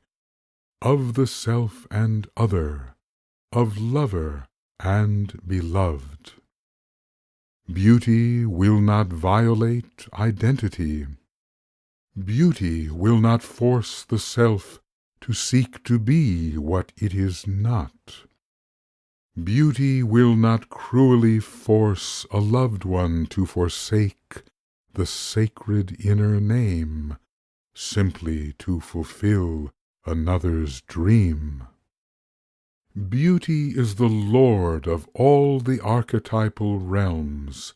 A: of the self and other, of lover and beloved. Beauty will not violate identity. Beauty will not force the self to seek to be what it is not. Beauty will not cruelly force a loved one to forsake the sacred inner name, simply to fulfill another's dream. Beauty is the lord of all the archetypal realms.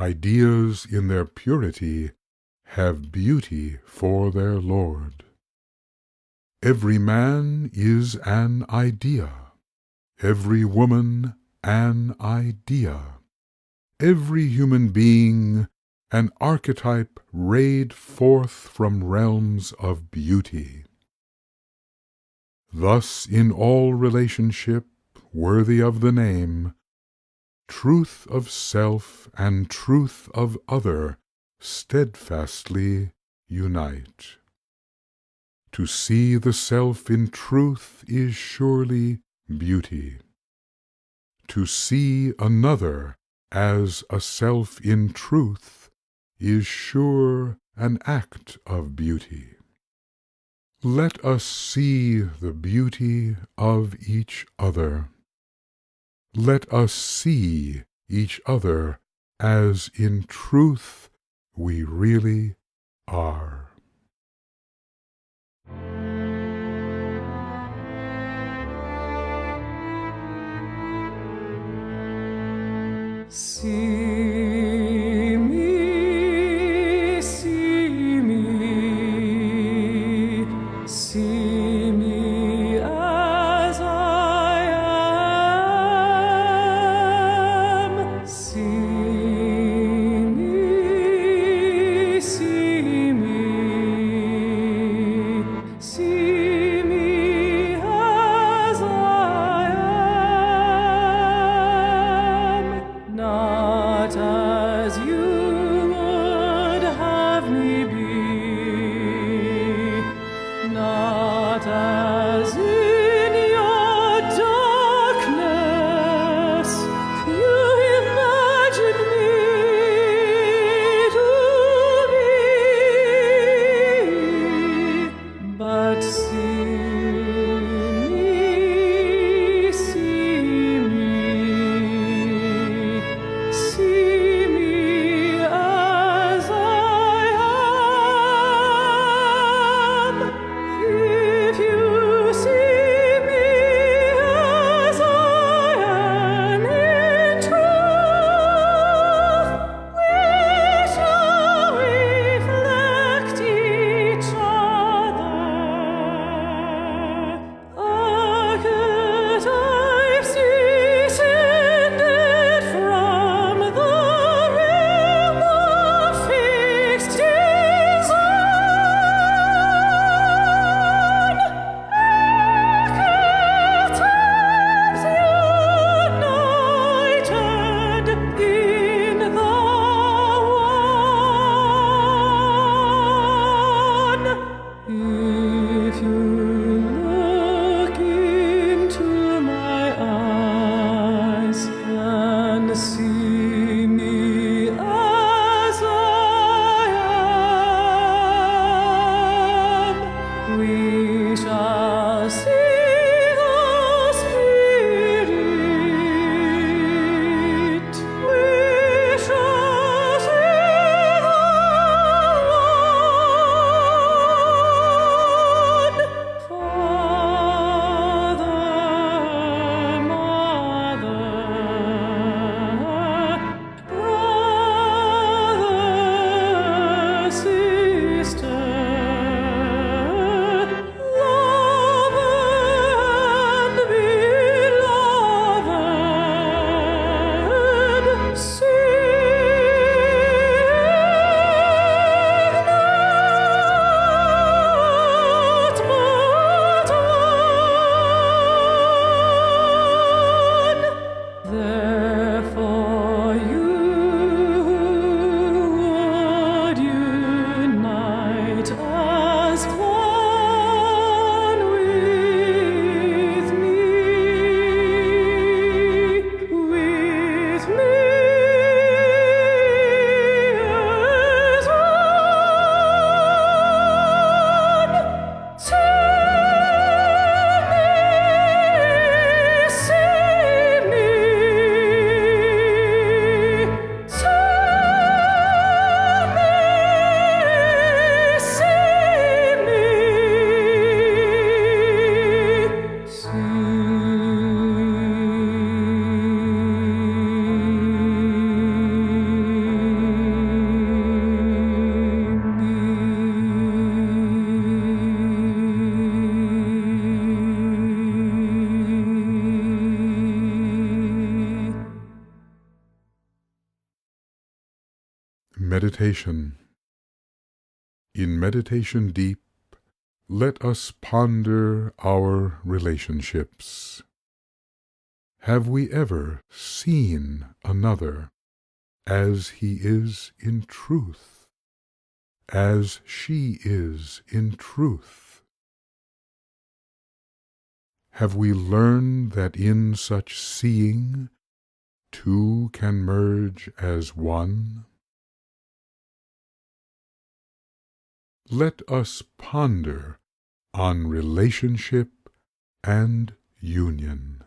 A: Ideas in their purity have beauty for their lord. Every man is an idea. Every woman an idea, every human being an archetype rayed forth from realms of beauty. Thus in all relationship worthy of the name, truth of self and truth of other steadfastly unite. To see the self in truth is surely beauty. To see another as a self in truth is sure an act of beauty. Let us see the beauty of each other. Let us see each other as in truth we really are.
C: See me, see me, see me as I am. See me, see
A: Meditation. In meditation deep, let us ponder our relationships. Have we ever seen another as he is in truth, as she is in truth? Have we learned that in such seeing, two can merge as one? Let us ponder on relationship and union.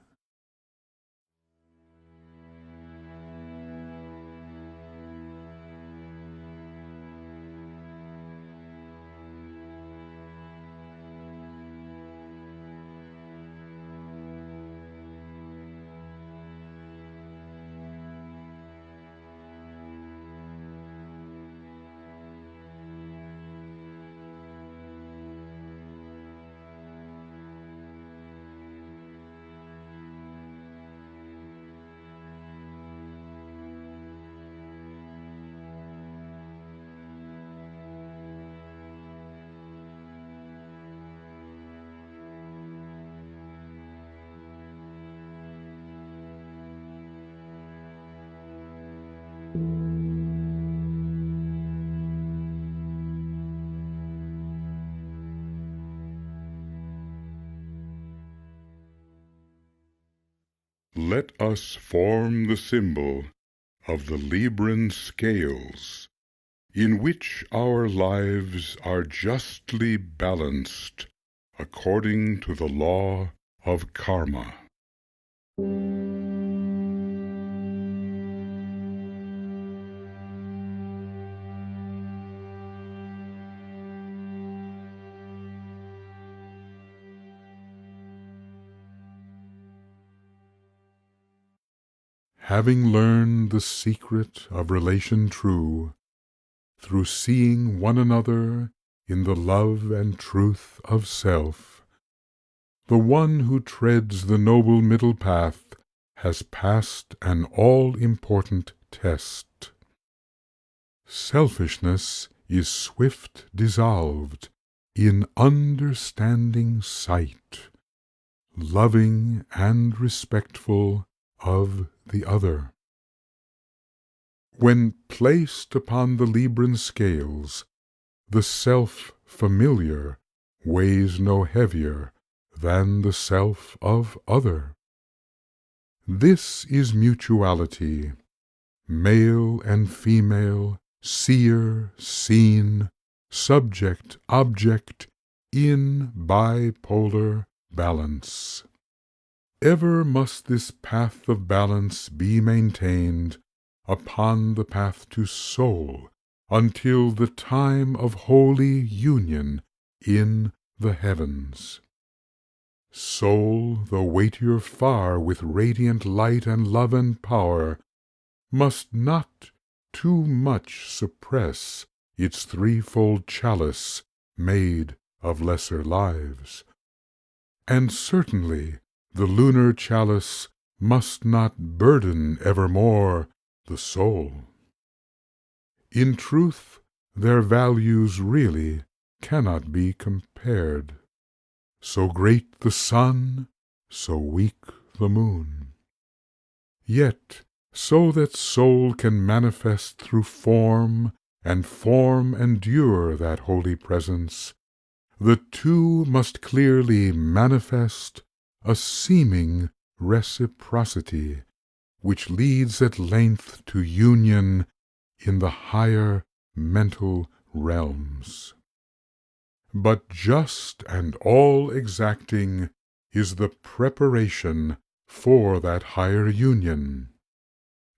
A: Let us form the symbol of the Libran scales, in which our lives are justly balanced according to the law of karma. Having learned the secret of relation true, through seeing one another in the love and truth of self, the one who treads the noble middle path has passed an all-important test. Selfishness is swift dissolved in understanding sight, loving and respectful of the other. When placed upon the Libran scales, the self-familiar weighs no heavier than the self of other. This is mutuality, male and female, seer, seen, subject, object, in bipolar balance. Ever must this path of balance be maintained upon the path to soul until the time of holy union in the heavens. Soul, though weightier far with radiant light and love and power, must not too much suppress its threefold chalice made of lesser lives. And certainly the lunar chalice must not burden evermore the soul. In truth, their values really cannot be compared. So great the sun, so weak the moon. Yet, so that soul can manifest through form, and form endure that holy presence, the two must clearly manifest a seeming reciprocity, which leads at length to union in the higher mental realms. But just and all exacting is the preparation for that higher union.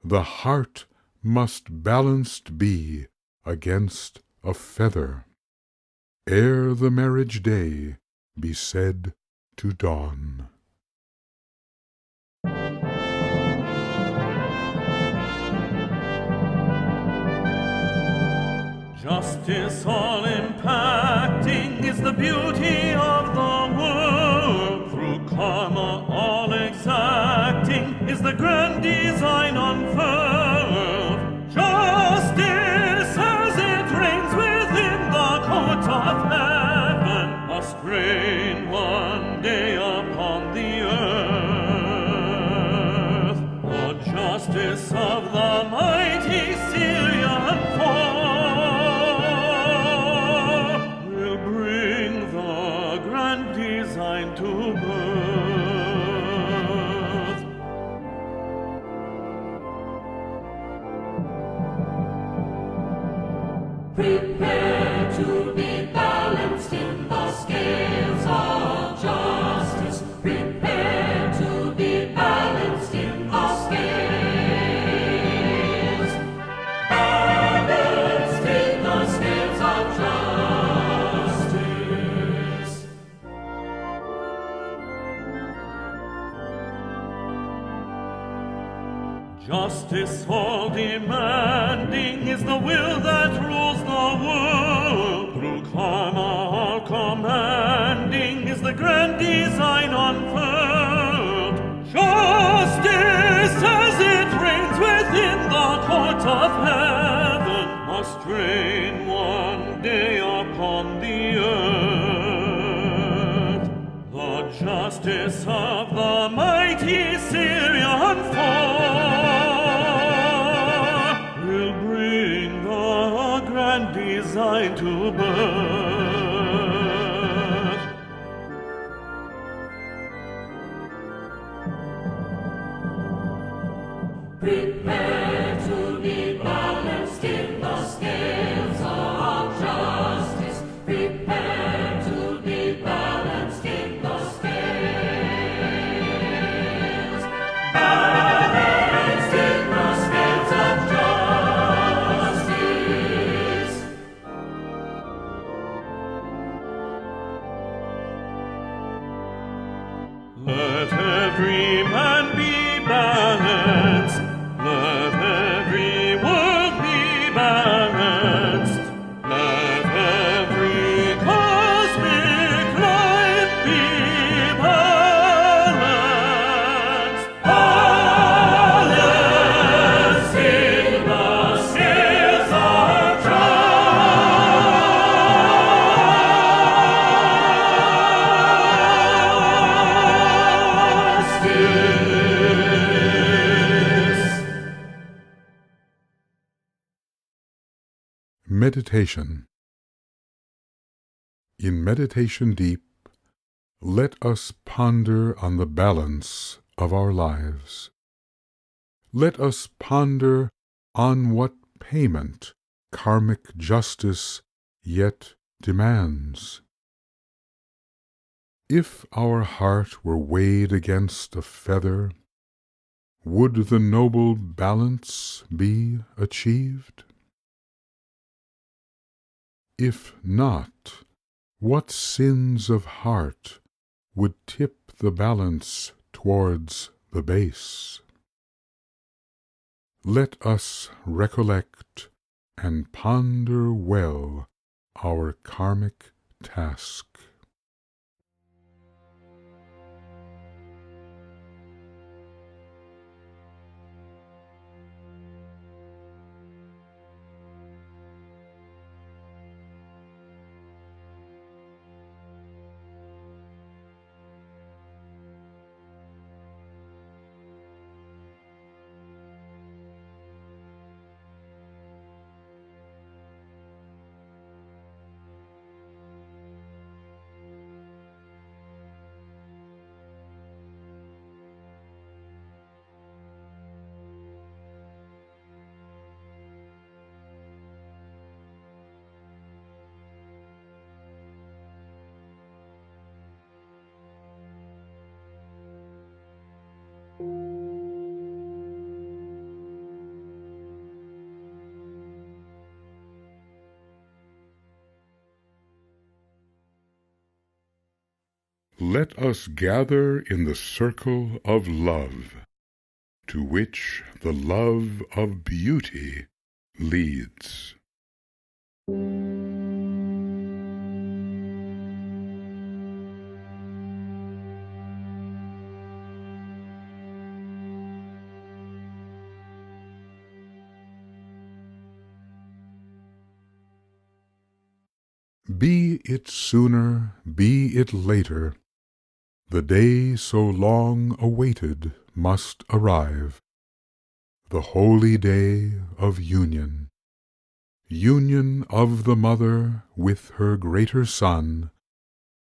A: The heart must balanced be against a feather, ere the marriage day be said to dawn.
B: Justice all-impacting is the beauty of the world. Through karma all-exacting is the grand design unfurled. Justice Justice all demanding is the will that rules the world. Through karma all commanding is the grand design unfurled. Justice as it reigns within the court of heaven must reign one day upon the earth. The justice of the mighty Syrian fall will bring the grand design to birth.
C: Prepare to be balanced in the scales of justice. Prepare to be balanced in the scales. Balanced in the scales of justice.
B: Let every man be balanced. Let every world be balanced. Let every cosmic life be balanced. Balanced in the scales of justice.
A: Meditation. In meditation deep, let us ponder on the balance of our lives. Let us ponder on what payment karmic justice yet demands. If our heart were weighed against a feather, would the noble balance be achieved? If not, what sins of heart would tip the balance towards the base? Let us recollect and ponder well our karmic task. Let us gather in the circle of love, to which the love of beauty leads. Be it sooner, be it later, the day so long awaited must arrive, the holy day of union, union of the mother with her greater son,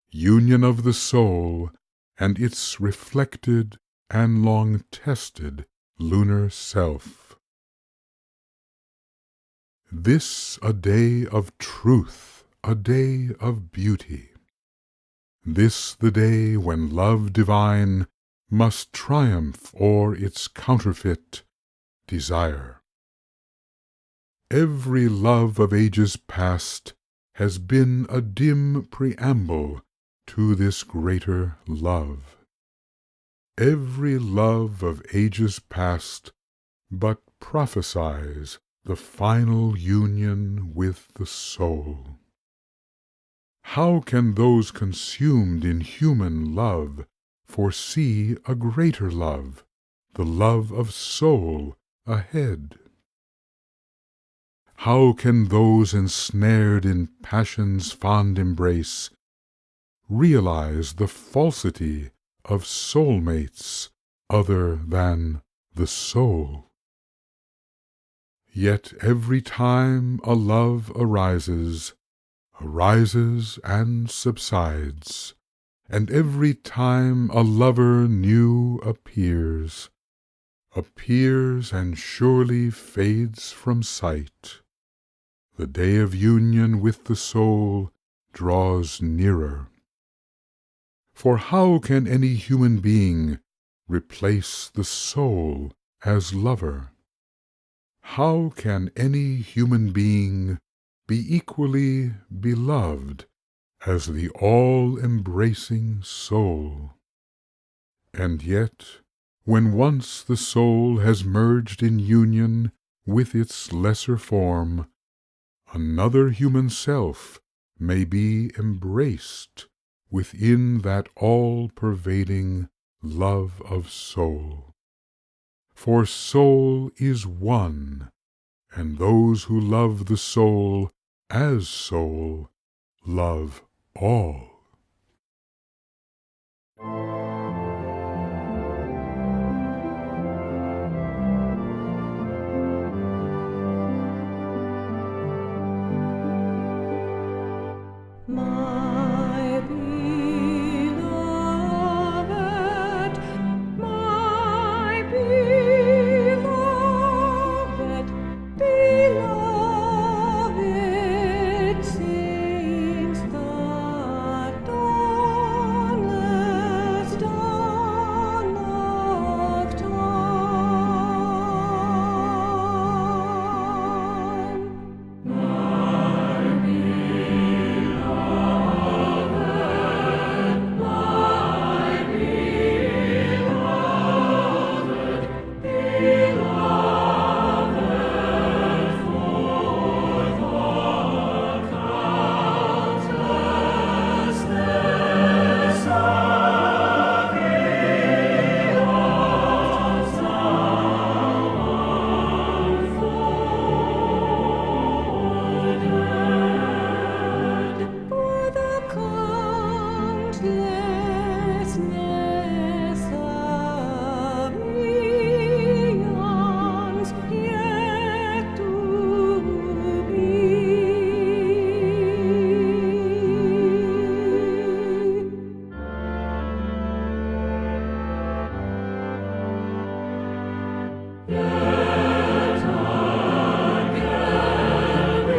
A: union of the soul and its reflected and long-tested lunar self. This a day of truth, a day of beauty. This the day when love divine must triumph o'er its counterfeit, desire. Every love of ages past has been a dim preamble to this greater love. Every love of ages past but prophesies the final union with the soul. How can those consumed in human love foresee a greater love, the love of soul, ahead? How can those ensnared in passion's fond embrace realize the falsity of soulmates other than the soul? Yet every time a love arises and subsides, and every time a lover new appears and surely fades from sight, the day of union with the soul draws nearer. For how can any human being replace the soul as lover? How can any human being be equally beloved as the all-embracing soul? And yet, when once the soul has merged in union with its lesser form, another human self may be embraced within that all-pervading love of soul. For soul is one, and those who love the soul as soul love all.
C: My beloved, beloved, sings the dawnless dawn of time. For the countlessness of eons yet to be. Yet again we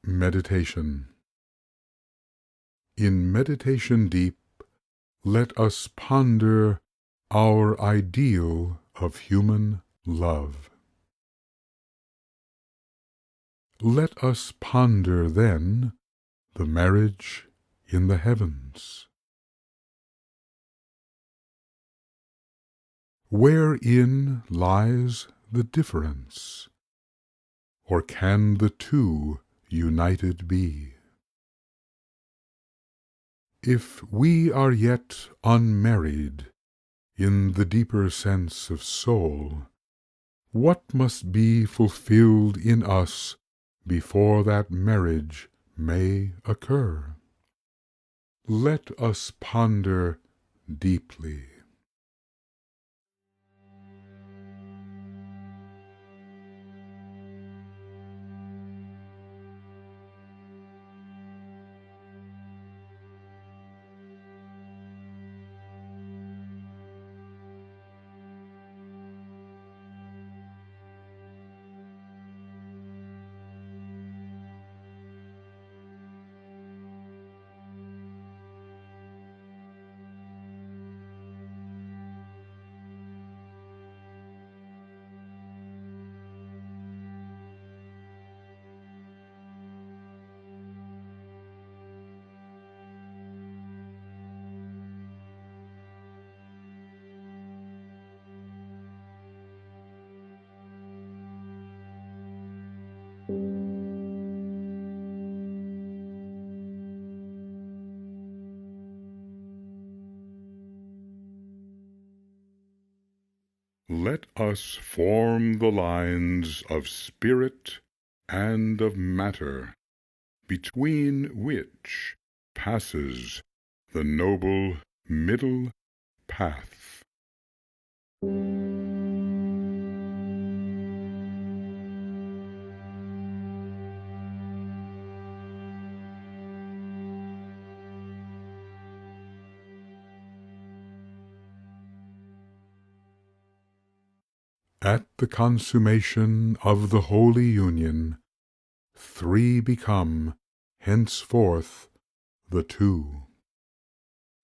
A: Meditation. In meditation deep, let us ponder our ideal of human love. Let us ponder then the marriage in the heavens. Wherein lies the difference? Or can the two united be? If we are yet unmarried in the deeper sense of soul, what must be fulfilled in us before that marriage may occur? Let us ponder deeply. Let us form the lines of spirit and of matter, between which passes the noble middle path. At the consummation of the holy union, three become henceforth the two.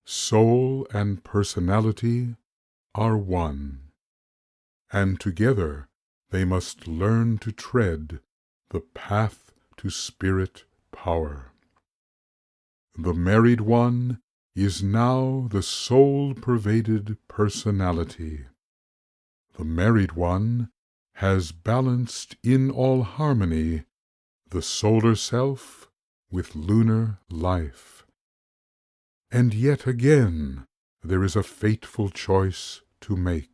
A: Soul and personality are one, and together they must learn to tread the path to spirit power. The married one is now the soul-pervaded personality. The married one has balanced in all harmony the solar self with lunar life. And yet again there is a fateful choice to make.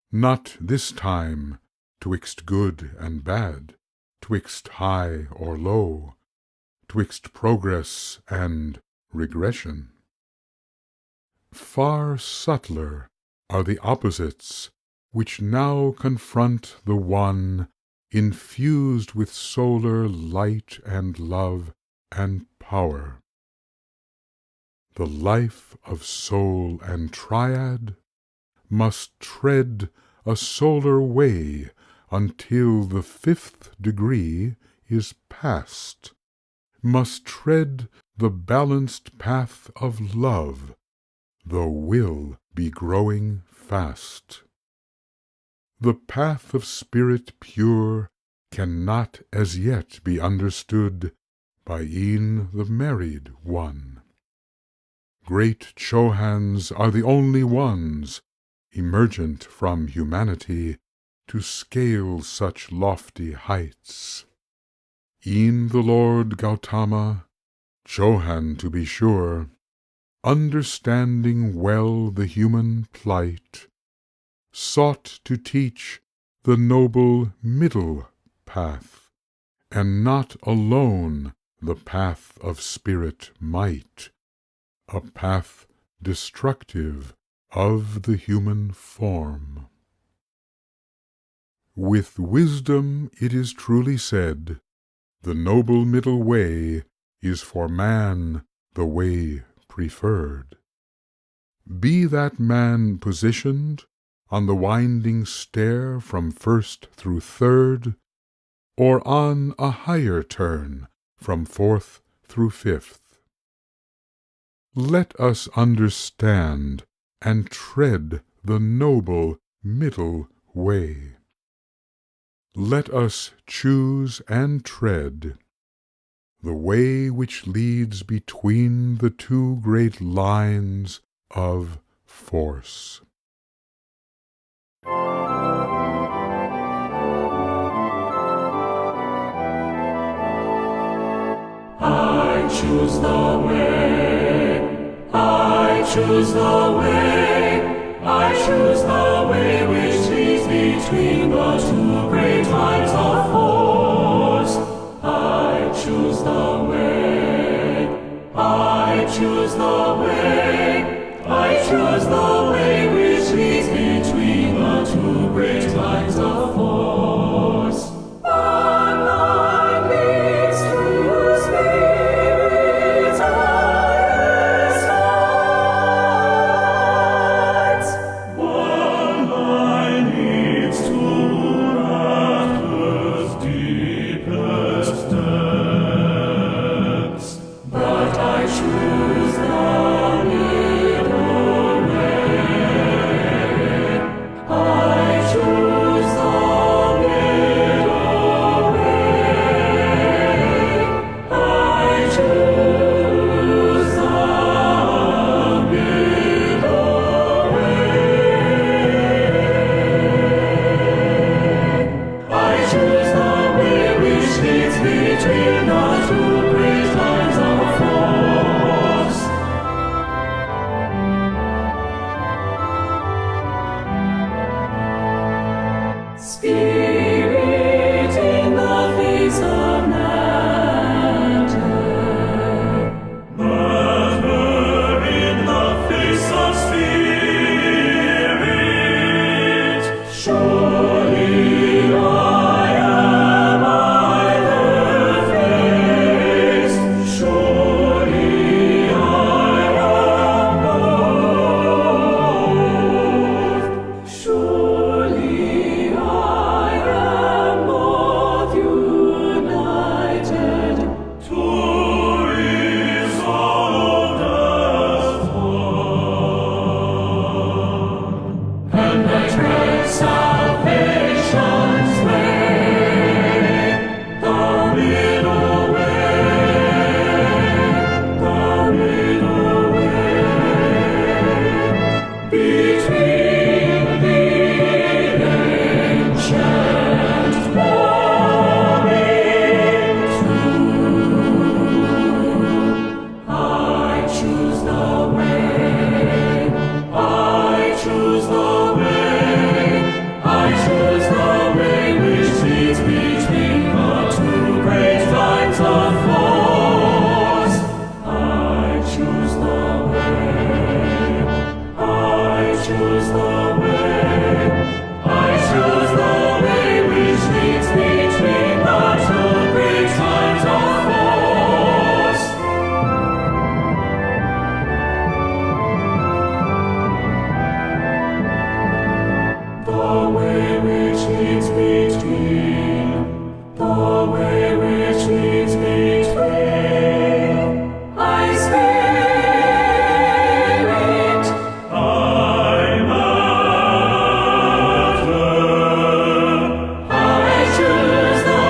A: Not this time twixt good and bad, twixt high or low, twixt progress and regression. Far subtler are the opposites which now confront the one, infused with solar light and love and power. The life of soul and triad must tread a solar way until the fifth degree is passed, must tread the balanced path of love, though will be growing fast. The path of spirit pure cannot as yet be understood by e'en the married one. Great Chohans are the only ones, emergent from humanity, to scale such lofty heights. E'en the Lord Gautama, Chohan to be sure, understanding well the human plight, sought to teach the noble middle path, and not alone the path of spirit might, a path destructive of the human form. With wisdom it is truly said, the noble middle way is for man the way preferred. Be that man positioned on the winding stair from first through third, or on a higher turn from fourth through fifth. Let us understand and tread the noble middle way. Let us choose and tread the way which leads between the two great lines of force.
B: I choose the way, I choose the way, I choose the way which leads between the two great lines of force. I choose the way, I choose the way, I choose the way which leads between the two great lines of force. One line leads to Spirit's highest heights. One line leads to Rapture's deepest depths. But I choose the middle way. I choose the middle way. I choose the middle way. I choose the way which leads between the two great lines of force. Spirit in the face of matter, matter in the face of spirit. Surely I am either face, surely I am both, surely I am both united to resolve as one. And I tread salvation's way, the middle way, between the ancient warring two. I choose the way, I choose the way, I choose the way which leads between the two great lines of force. I choose the way, I choose the way, I choose the way which leads between the two great lines of force. The way which leads between, the way which leads between. I spirit, I matter. I choose the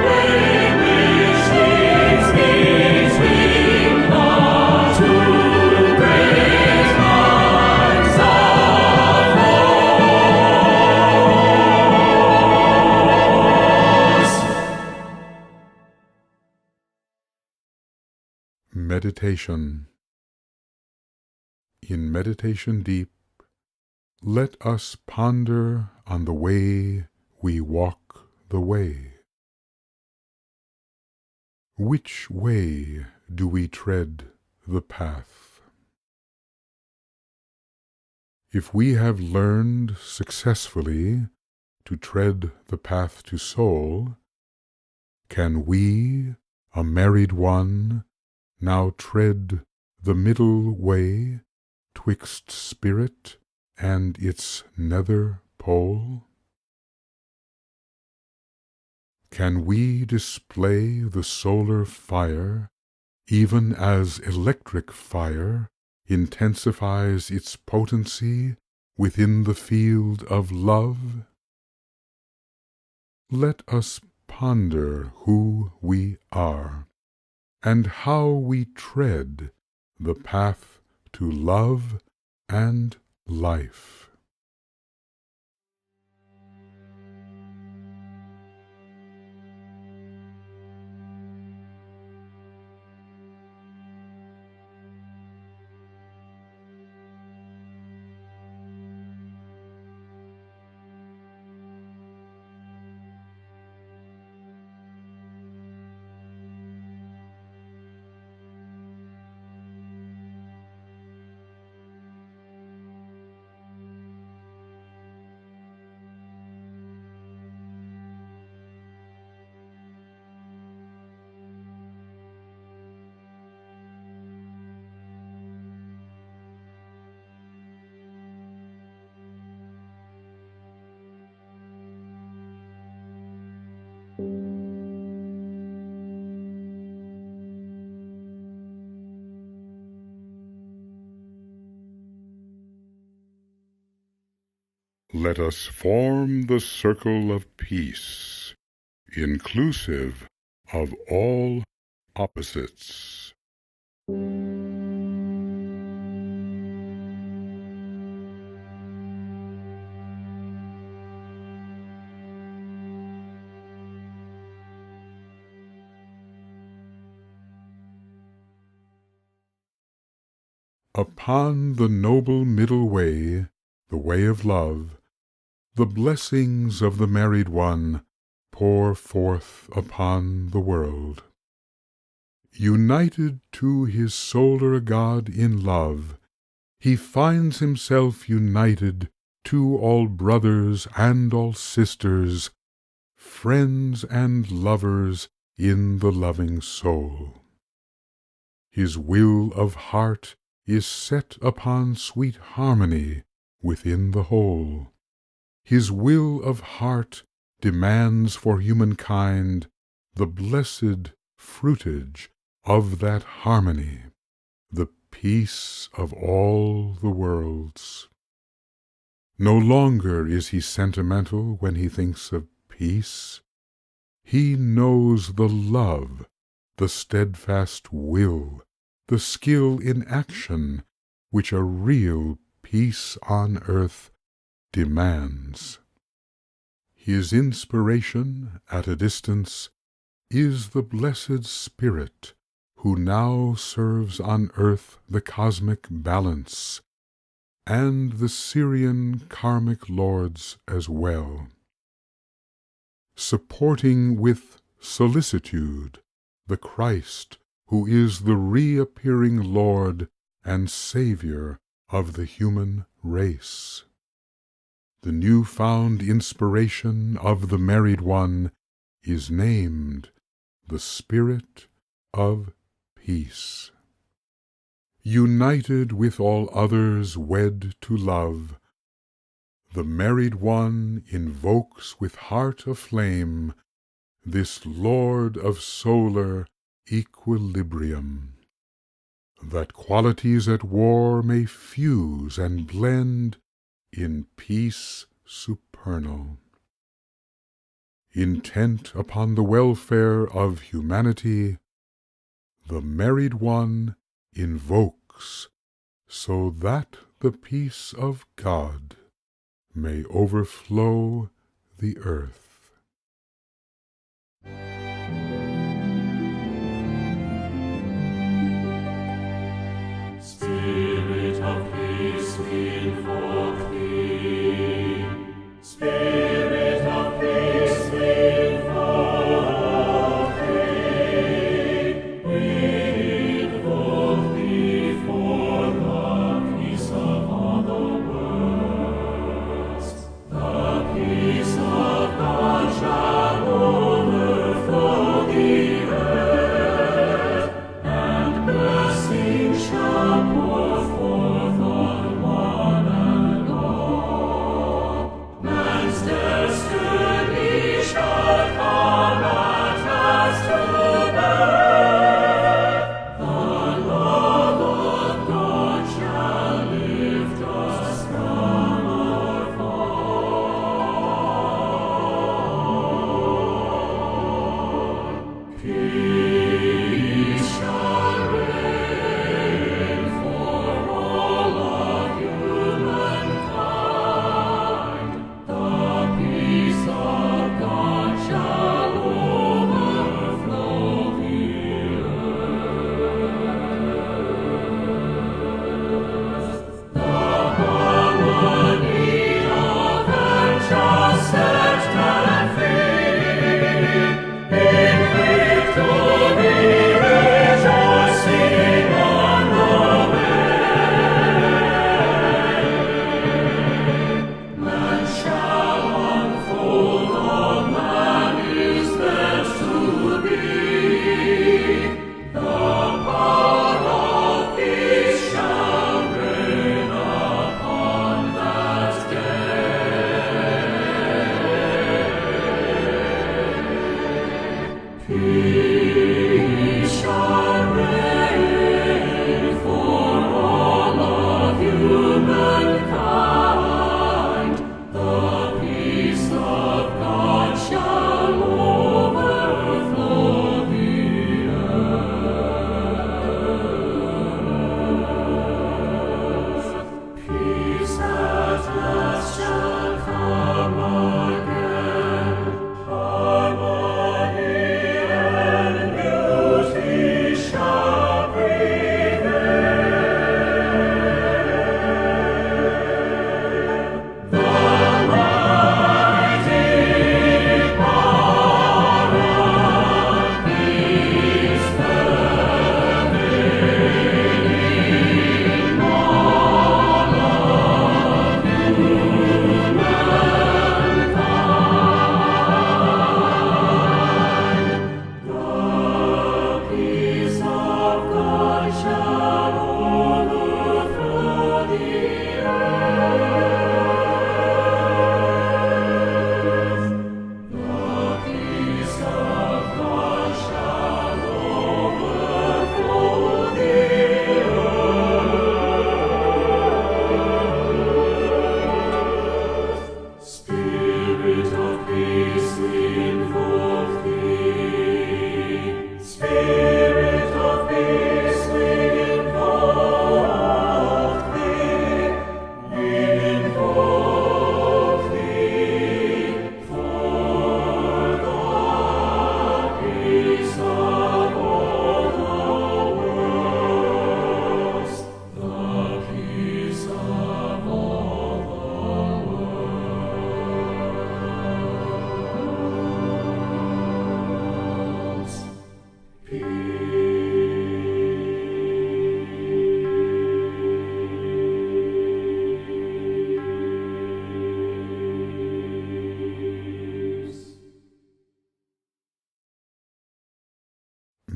B: way which leads between the two great lines of force.
A: Meditation. In meditation deep, let us ponder on the way we walk the way. Which way do we tread the path? If we have learned successfully to tread the path to soul, can we, a married one, now tread the middle way twixt spirit and its nether pole? Can we display the solar fire, even as electric fire intensifies its potency within the field of love? Let us ponder who we are, and how we tread the path to love and life. Let us form the circle of peace, inclusive of all opposites. Upon the noble middle way, the way of love, the blessings of the married one pour forth upon the world. United to his solar God in love, he finds himself united to all brothers and all sisters, friends and lovers in the loving soul. His will of heart is set upon sweet harmony within the whole. His will of heart demands for humankind the blessed fruitage of that harmony, the peace of all the worlds. No longer is he sentimental when he thinks of peace. He knows the love, the steadfast will, the skill in action which a real peace on earth demands. His inspiration at a distance is the blessed Spirit who now serves on earth the cosmic balance, and the Syrian karmic lords as well, supporting with solicitude the Christ who is the reappearing Lord and Savior of the human race. The new-found inspiration of the married one is named the Spirit of Peace. United with all others wed to love, the married one invokes with heart aflame this Lord of solar equilibrium, that qualities at war may fuse and blend in peace supernal. Intent upon the welfare of humanity, the married one invokes so that the peace of God may overflow the earth.
B: Spirit of peace, we invoke thee. Spirit of peace, we invoke thee. We invoke thee for the peace of all the worlds, the peace of God.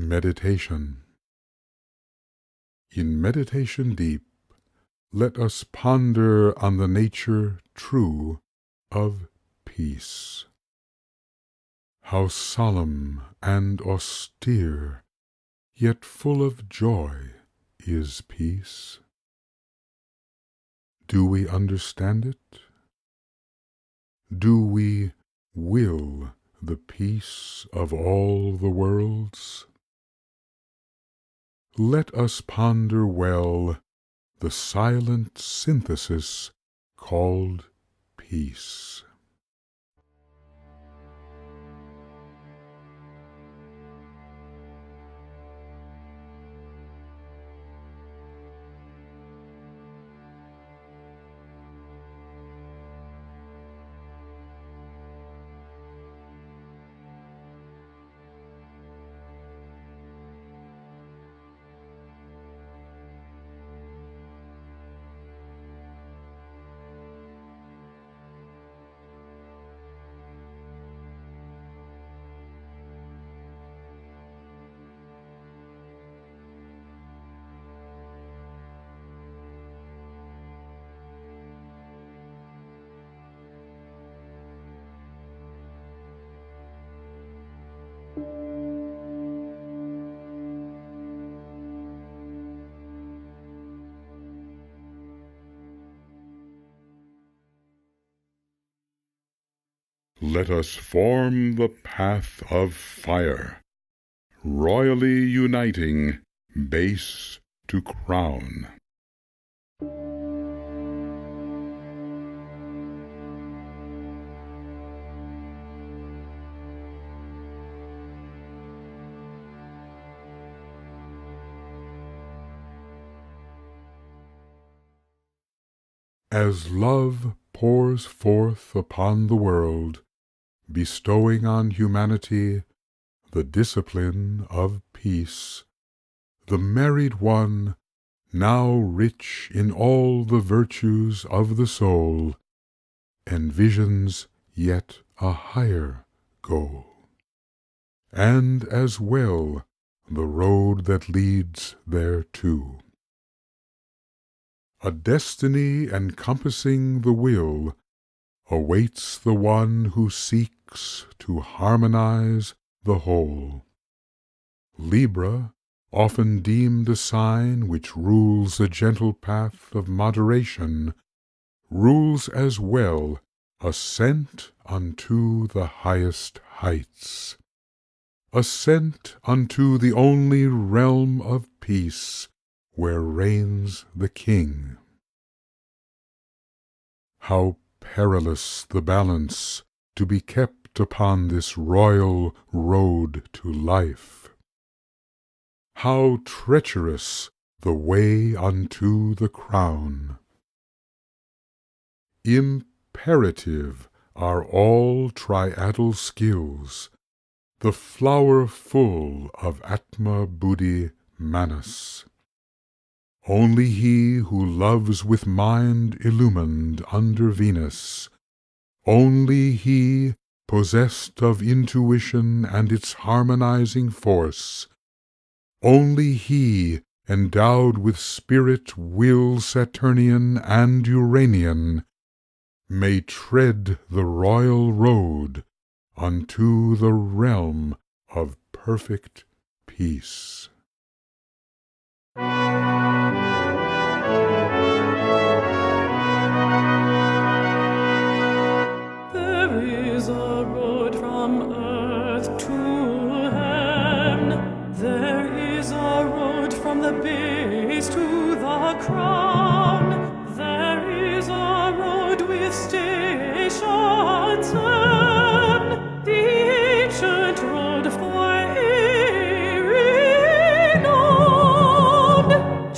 A: Meditation. In meditation deep, let us ponder on the nature true of peace. How solemn and austere, yet full of joy, is peace. Do we understand it? Do we will the peace of all the worlds? Let us ponder well the silent synthesis called peace. Let us form the path of fire, royally uniting base to crown. As love pours forth upon the world, bestowing on humanity the discipline of peace, the married one, now rich in all the virtues of the soul, envisions yet a higher goal, and as well the road that leads thereto. A destiny encompassing the will awaits the one who seeks to harmonize the whole. Libra, often deemed a sign which rules the gentle path of moderation, rules as well ascent unto the highest heights, ascent unto the only realm of peace where reigns the King. How perilous the balance to be kept upon this royal road to life! How treacherous the way unto the crown! Imperative are all triadal skills, the flower full of Atma Buddhi Manas. Only he who loves with mind illumined under Venus, only he possessed of intuition and its harmonizing force, only he endowed with spirit, will Saturnian and Uranian, may tread the royal road unto the realm of perfect peace.
C: There is a road from earth to heaven. There is a road from the base to the crown. There is a road with stations 7, the ancient road for renowned.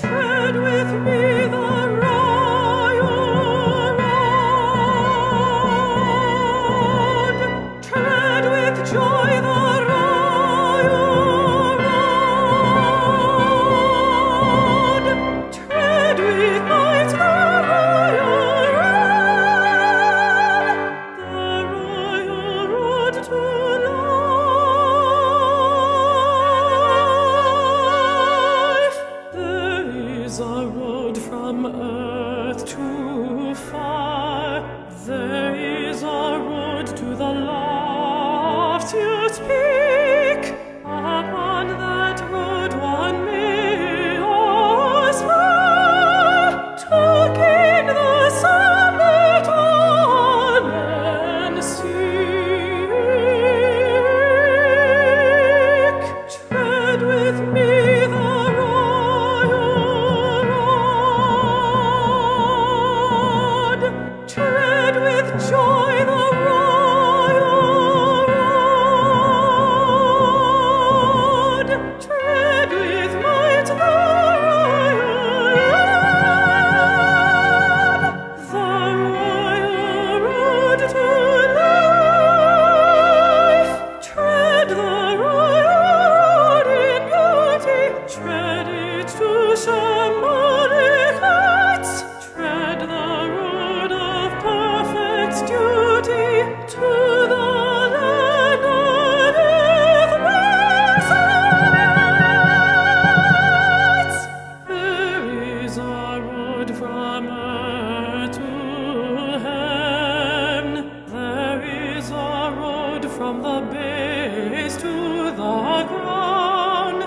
C: from the base to the crown.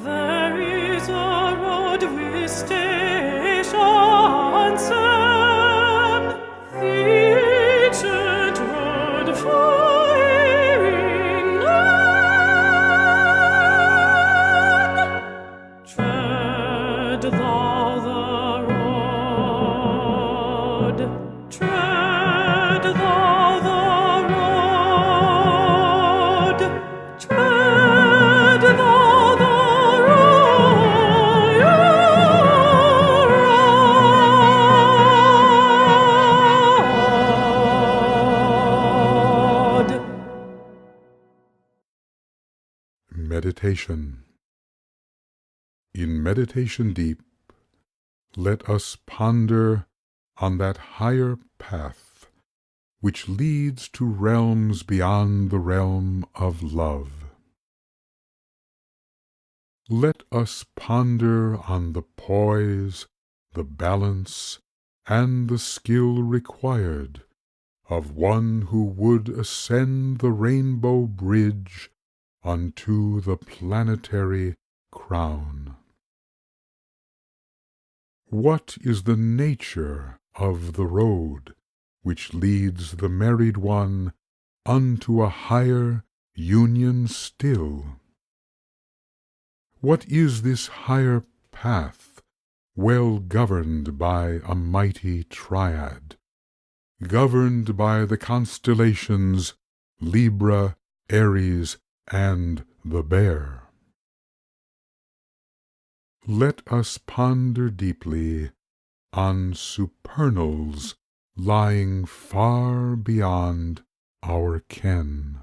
C: There is a road with stations seven, the ancient road faring on. Tread thou the road, tread thou the road, tread thou the road.
A: Meditation. In meditation deep, let us ponder on that higher path which leads to realms beyond the realm of love. Let us ponder on the poise, the balance, and the skill required of one who would ascend the rainbow bridge unto the planetary crown. What is the nature of the road which leads the married one unto a higher union still? What is this higher path, well governed by a mighty triad, governed by the constellations Libra, Aries, and the Bear? Let us ponder deeply on supernals lying far beyond our ken.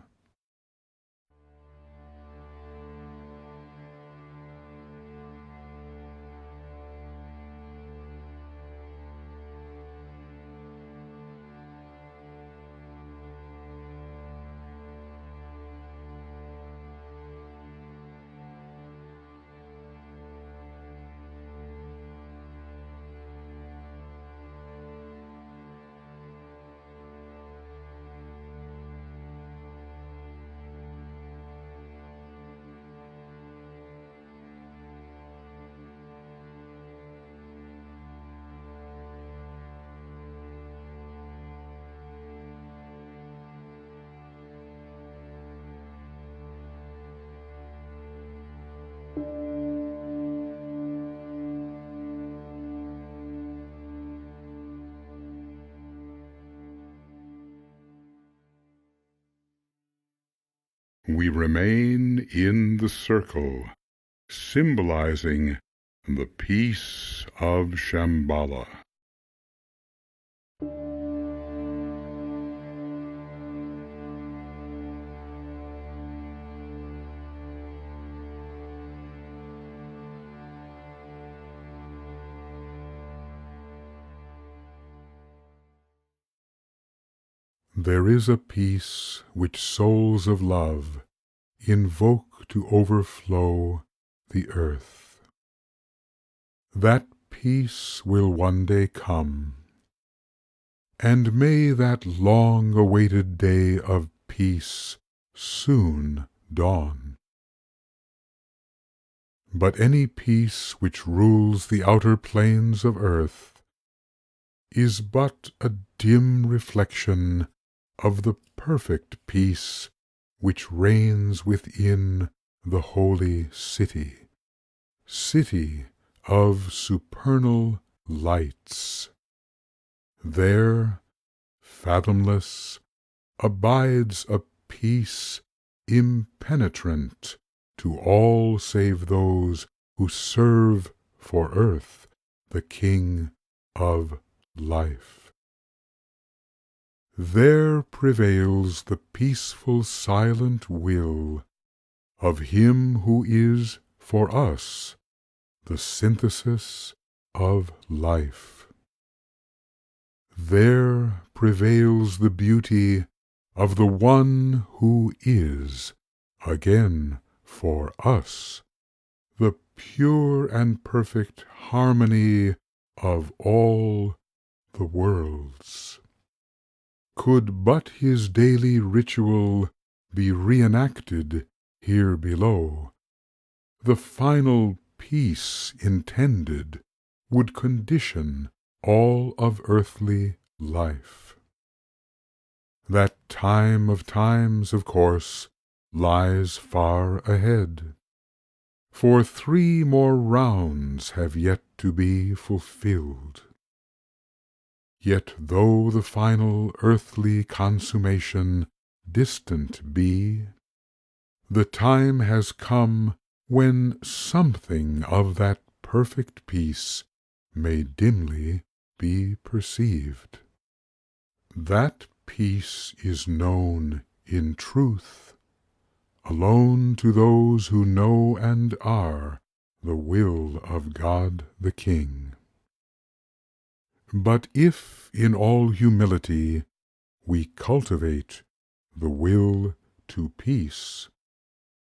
A: We remain in the circle, symbolizing the peace of Shambhala. There is a peace which souls of love invoke to overflow the earth. That peace will one day come, and may that long-awaited day of peace soon dawn. But any peace which rules the outer planes of earth is but a dim reflection of the perfect peace which reigns within the holy city, city of supernal lights. There, fathomless, abides a peace impenetrant to all save those who serve for earth the King of life. There prevails the peaceful silent will of Him who is for us the synthesis of life. There prevails the beauty of the One who is, again for us, the pure and perfect harmony of all the worlds. Could but his daily ritual be reenacted here below, the final peace intended would condition all of earthly life. That time of times, of course, lies far ahead, for 3 more rounds have yet to be fulfilled. Yet though the final earthly consummation distant be, the time has come when something of that perfect peace may dimly be perceived. That peace is known in truth alone to those who know and are the will of God the King. But if in all humility we cultivate the will to peace,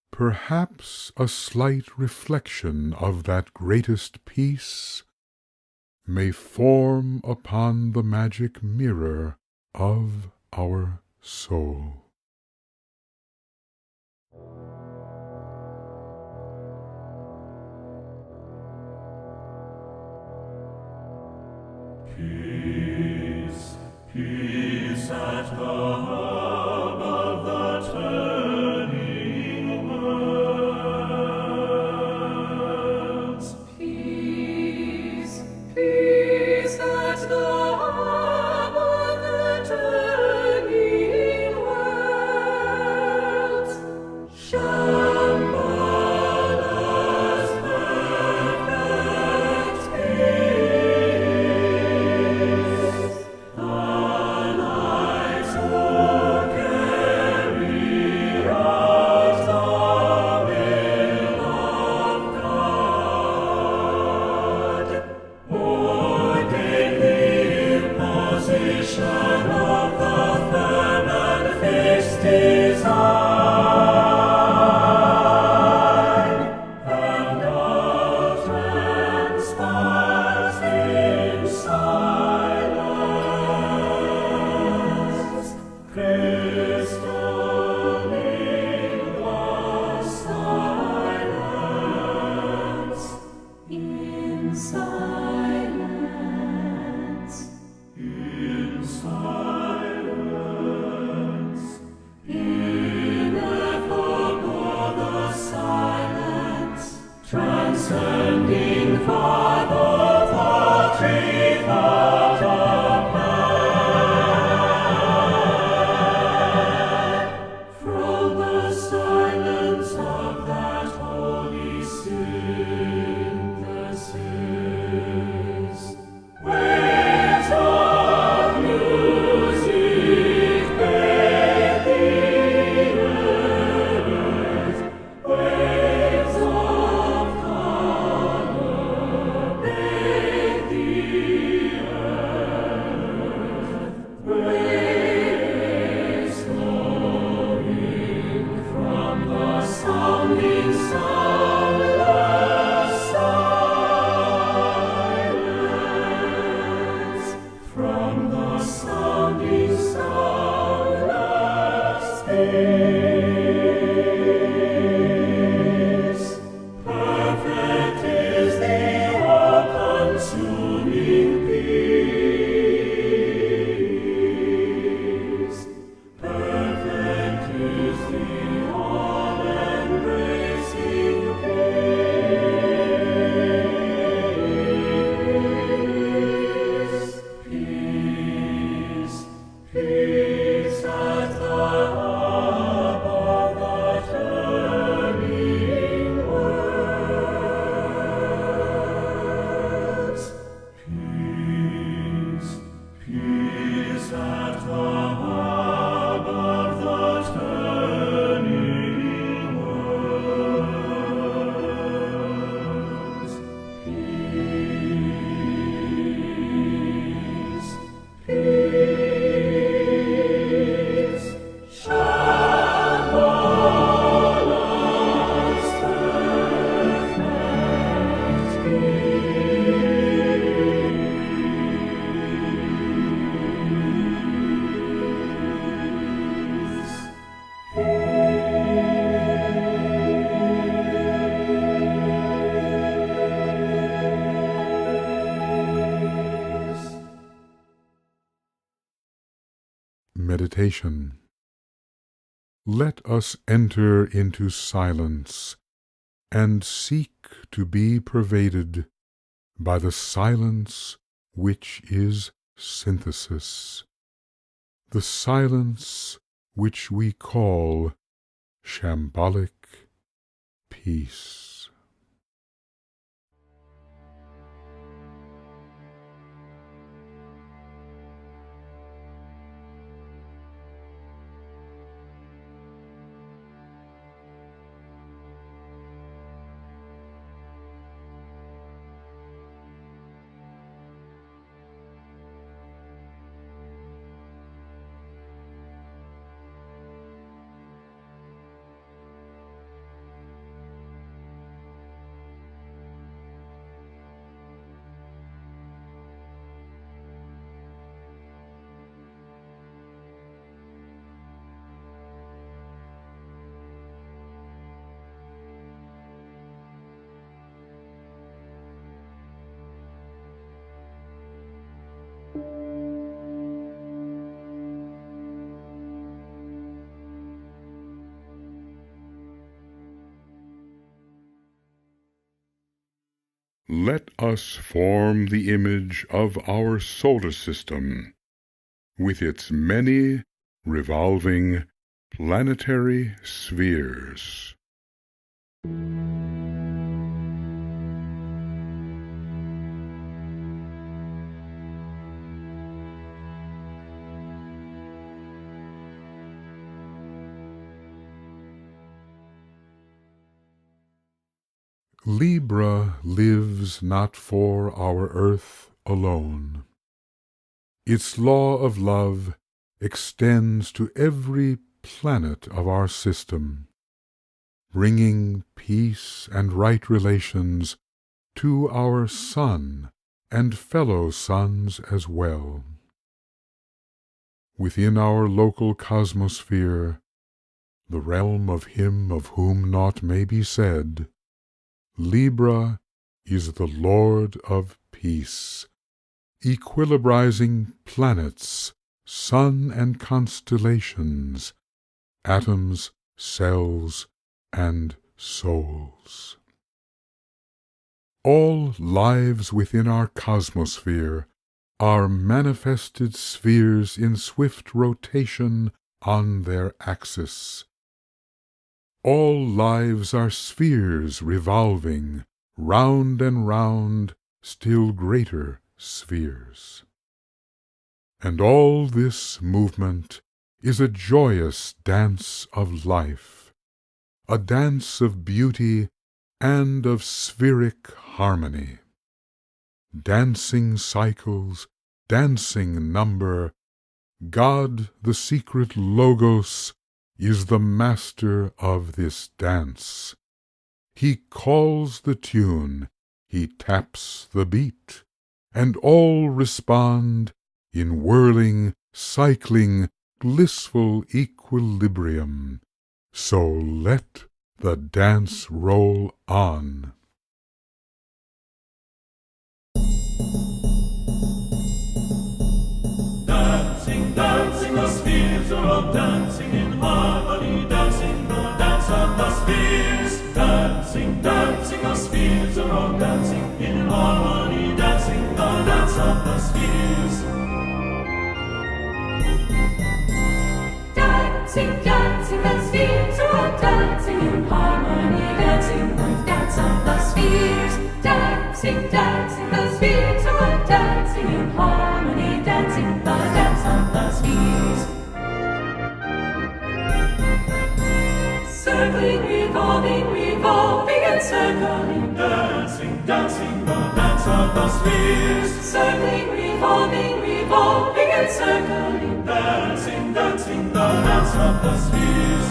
A: perhaps a slight reflection of that greatest peace may form upon the magic mirror of our soul.
B: Peace, peace at the hub of the turning worlds.
C: Peace, peace at the hub of the turning worlds. Shambhala's perfect peace. The lights will carry out the will of God. Ordain the imposition of the firm and fixed design, and all transpires in silence, crystalline the silence, in silence, in silence, ineffable the silence, transcending far the paltry thought of man. From the silence of that holy synthesis, waves of music bathe the earth, waves of color bathe the
A: meditation. Let us enter into silence and seek to be pervaded by the silence which is synthesis, the silence which we call shambolic peace. Let us form the image of our solar system, with its many revolving planetary spheres. Libra lives not for our earth alone. Its law of love extends to every planet of our system, bringing peace and right relations to our sun and fellow suns as well. Within our local cosmosphere, the realm of him of whom naught may be said, Libra is the Lord of peace, equilibrizing planets, sun and constellations, atoms, cells, and souls. All lives within our cosmosphere are manifested spheres in swift rotation on their axis. All lives are spheres revolving, round and round still greater spheres. And all this movement is a joyous dance of life, a dance of beauty and of spheric harmony. Dancing cycles, dancing number, God, the secret Logos, is the master of this dance. He calls the tune, he taps the beat, and all respond in whirling, cycling, blissful equilibrium. So let the dance roll on.
B: Dancing, dancing, the spheres are all dancing in harmony, dancing the dance of the spheres. Dancing, dancing, the spheres are all dancing in harmony, dancing the dance of the spheres.
D: Dancing, dancing, the spheres are all dancing in harmony, dancing the dance of the spheres. Dancing, dancing, the spheres are all dancing in harmony, dancing the dance of the spheres. Circling, revolving, revolving and circling,
B: Dancing, dancing, the dance of the spheres.
D: circling, revolving, revolving and circling.
B: Dancing, dancing, the dance of the spheres.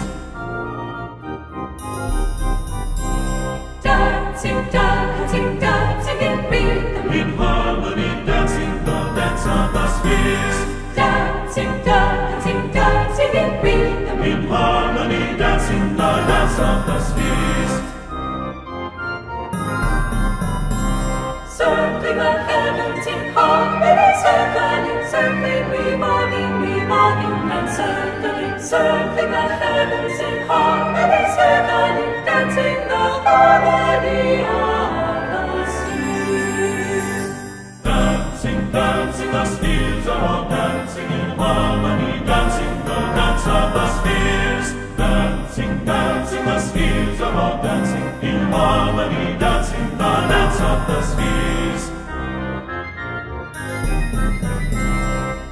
D: Dancing, dancing, dancing in rhythm.
B: In harmony, dancing the dance of the spheres.
D: Dancing, dancing, dancing in rhythm.
B: In harmony, dancing the dance of the spheres.
D: Circling the heavens in harmony, circling, circling, revolving, revolving. revolving and circling, circling the heavens in harmony, circling, dancing the harmony of the spheres.
B: Dancing, dancing, the spheres are all dancing in harmony, dancing the dance of the spheres. Dancing, dancing, the spheres are all dancing in harmony, dancing the dance of the spheres.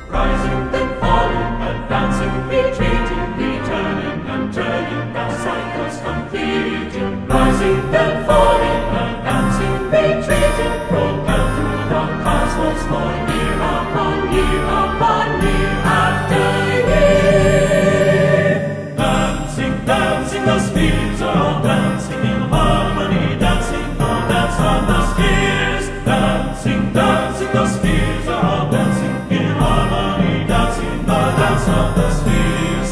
B: Rising, then falling, advancing, retreating, returning and turning, the cycles completing. Rising, then falling, advancing, retreating, propelled through the cosmos for year upon year upon year after year. Dancing, dancing, the spheres are all dancing in harmony, dancing the dance of the spheres. Dancing, dancing, the spheres are all dancing in harmony, dancing the dance of the spheres.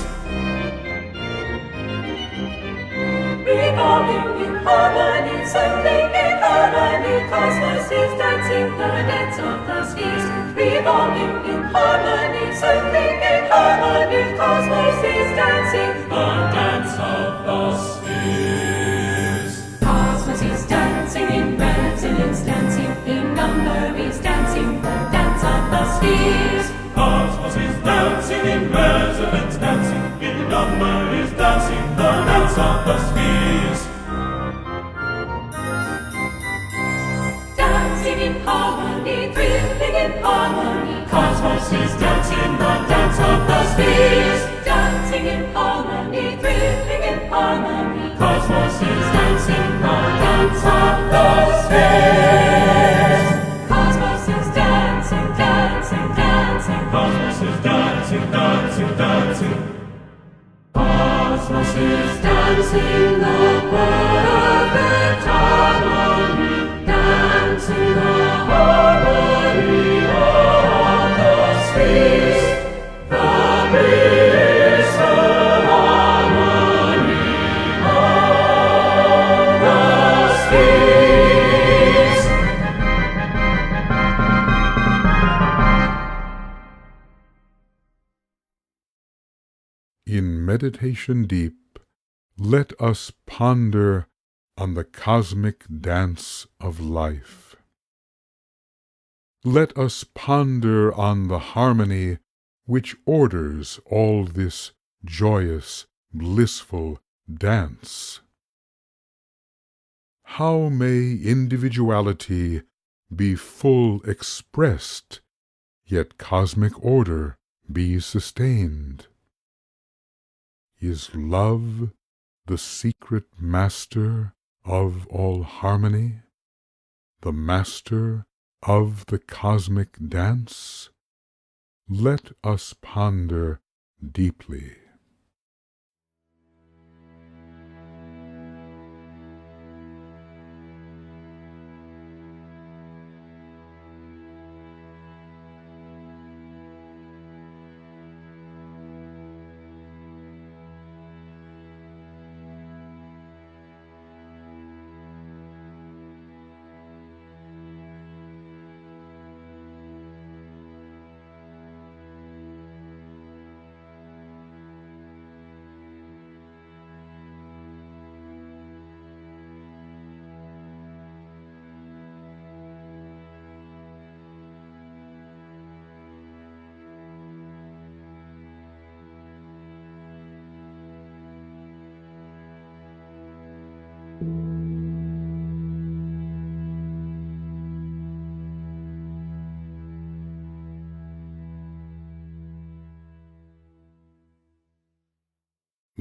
D: Revolving in harmony, circling in harmony, cosmos is dancing the dance of the spheres. Revolving in harmony, circling in harmony, cosmos is dancing
B: The dance of the spheres.
D: Cosmos is dancing in resonance, dancing in number is dancing the dance of the spheres.
B: Cosmos is dancing in resonance, dancing in number is dancing the dance of the spheres.
D: Dancing in harmony, thrilling in harmony, cosmos is dancing the dance of the spheres. Dancing in harmony, thrilling in harmony, cosmos is dancing the dance of the spheres. Cosmos is dancing, dancing, dancing.
B: Cosmos is dancing, dancing, dancing.
D: Cosmos is dancing the perfect harmony, dancing the harmony of the spheres. The peaceful harmony of the spheres.
A: In meditation deep, let us ponder on the cosmic dance of life. Let us ponder on the harmony which orders all this joyous, blissful dance. How may individuality be full expressed, yet cosmic order be sustained? Is love the secret master of all harmony, the master of the cosmic dance? Let us ponder deeply.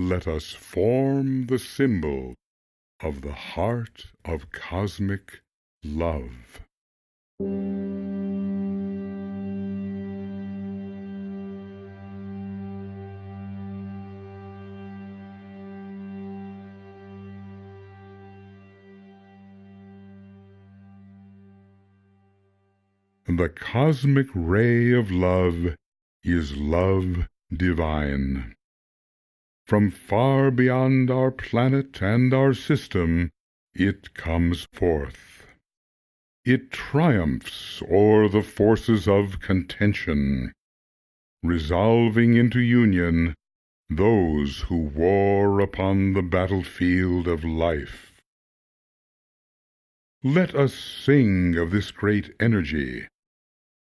A: Let us form the symbol of the heart of cosmic love. The cosmic ray of love is love divine. From far beyond our planet and our system, it comes forth. It triumphs o'er the forces of contention. resolving into union those who war upon the battlefield of life. Let us sing of this great energy,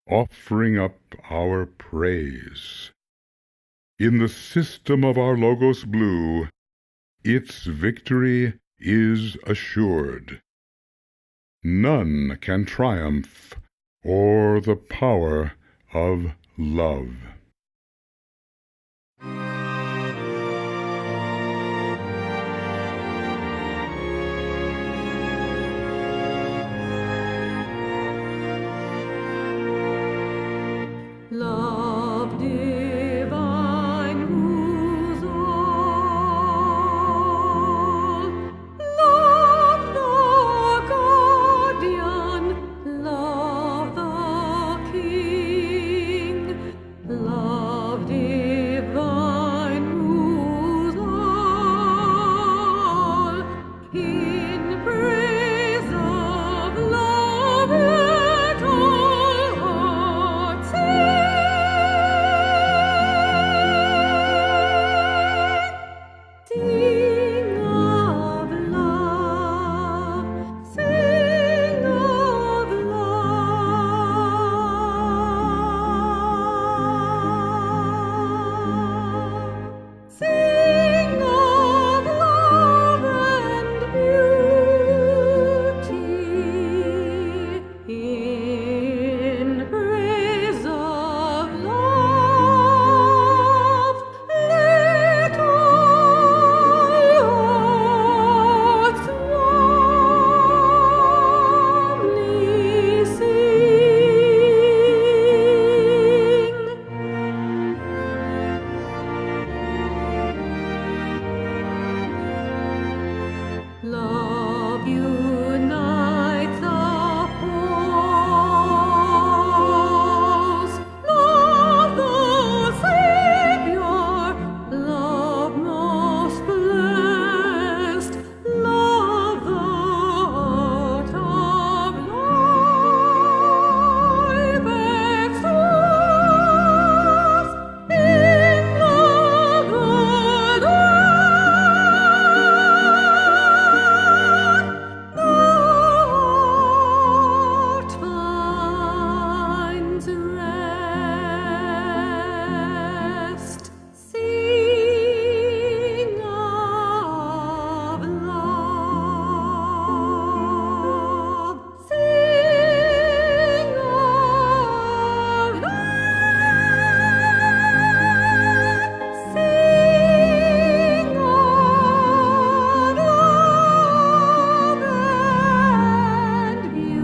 A: offering up our praise. In the system of our Logos blue, its victory is assured. None can triumph o'er the power of love.
C: Love divine rules all. Love the guardian, love the king. Love divine rules all. In praise of love let all hearts sing. Sing of love, sing of love, sing of love and beauty. In praise of love, let all hearts warmly sing. Love unites the hosts. Love the Savior. Love most blessed. Love the heart of life exalts in the good the heart finds rest. Sing of love. Sing of love. Sing of love and beauty.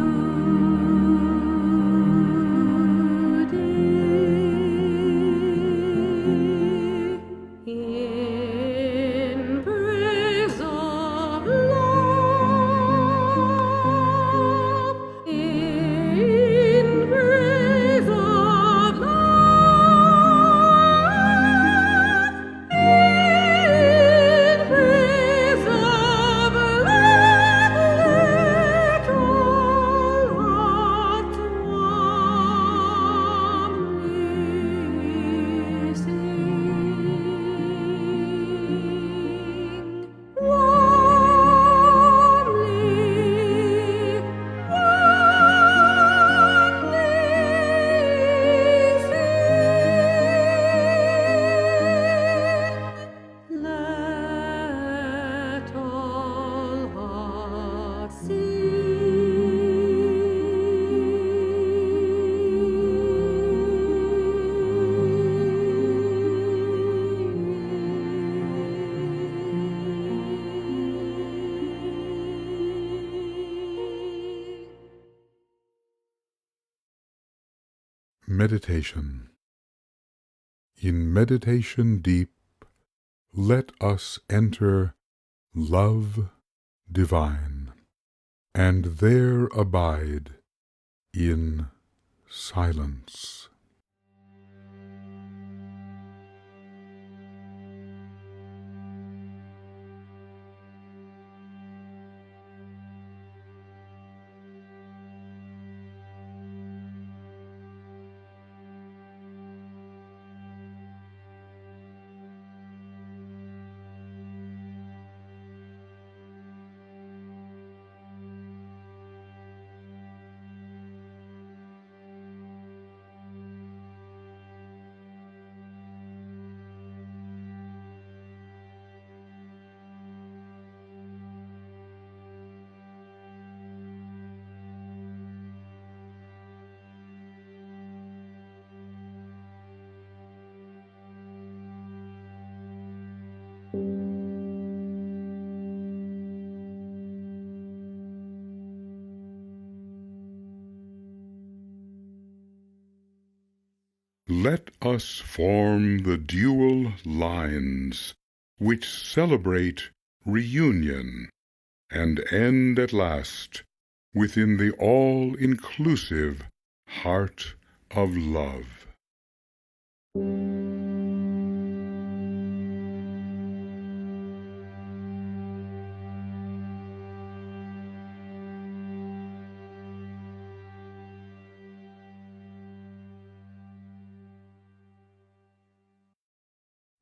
C: In praise of love. In praise of love. In praise of love, let all hearts warmly sing. Warmly, warmly sing. Let all hearts sing.
A: Meditation. In meditation deep, let us enter love divine, and there abide in silence. Let us form the dual lines which celebrate reunion and end at last within the all-inclusive heart of love.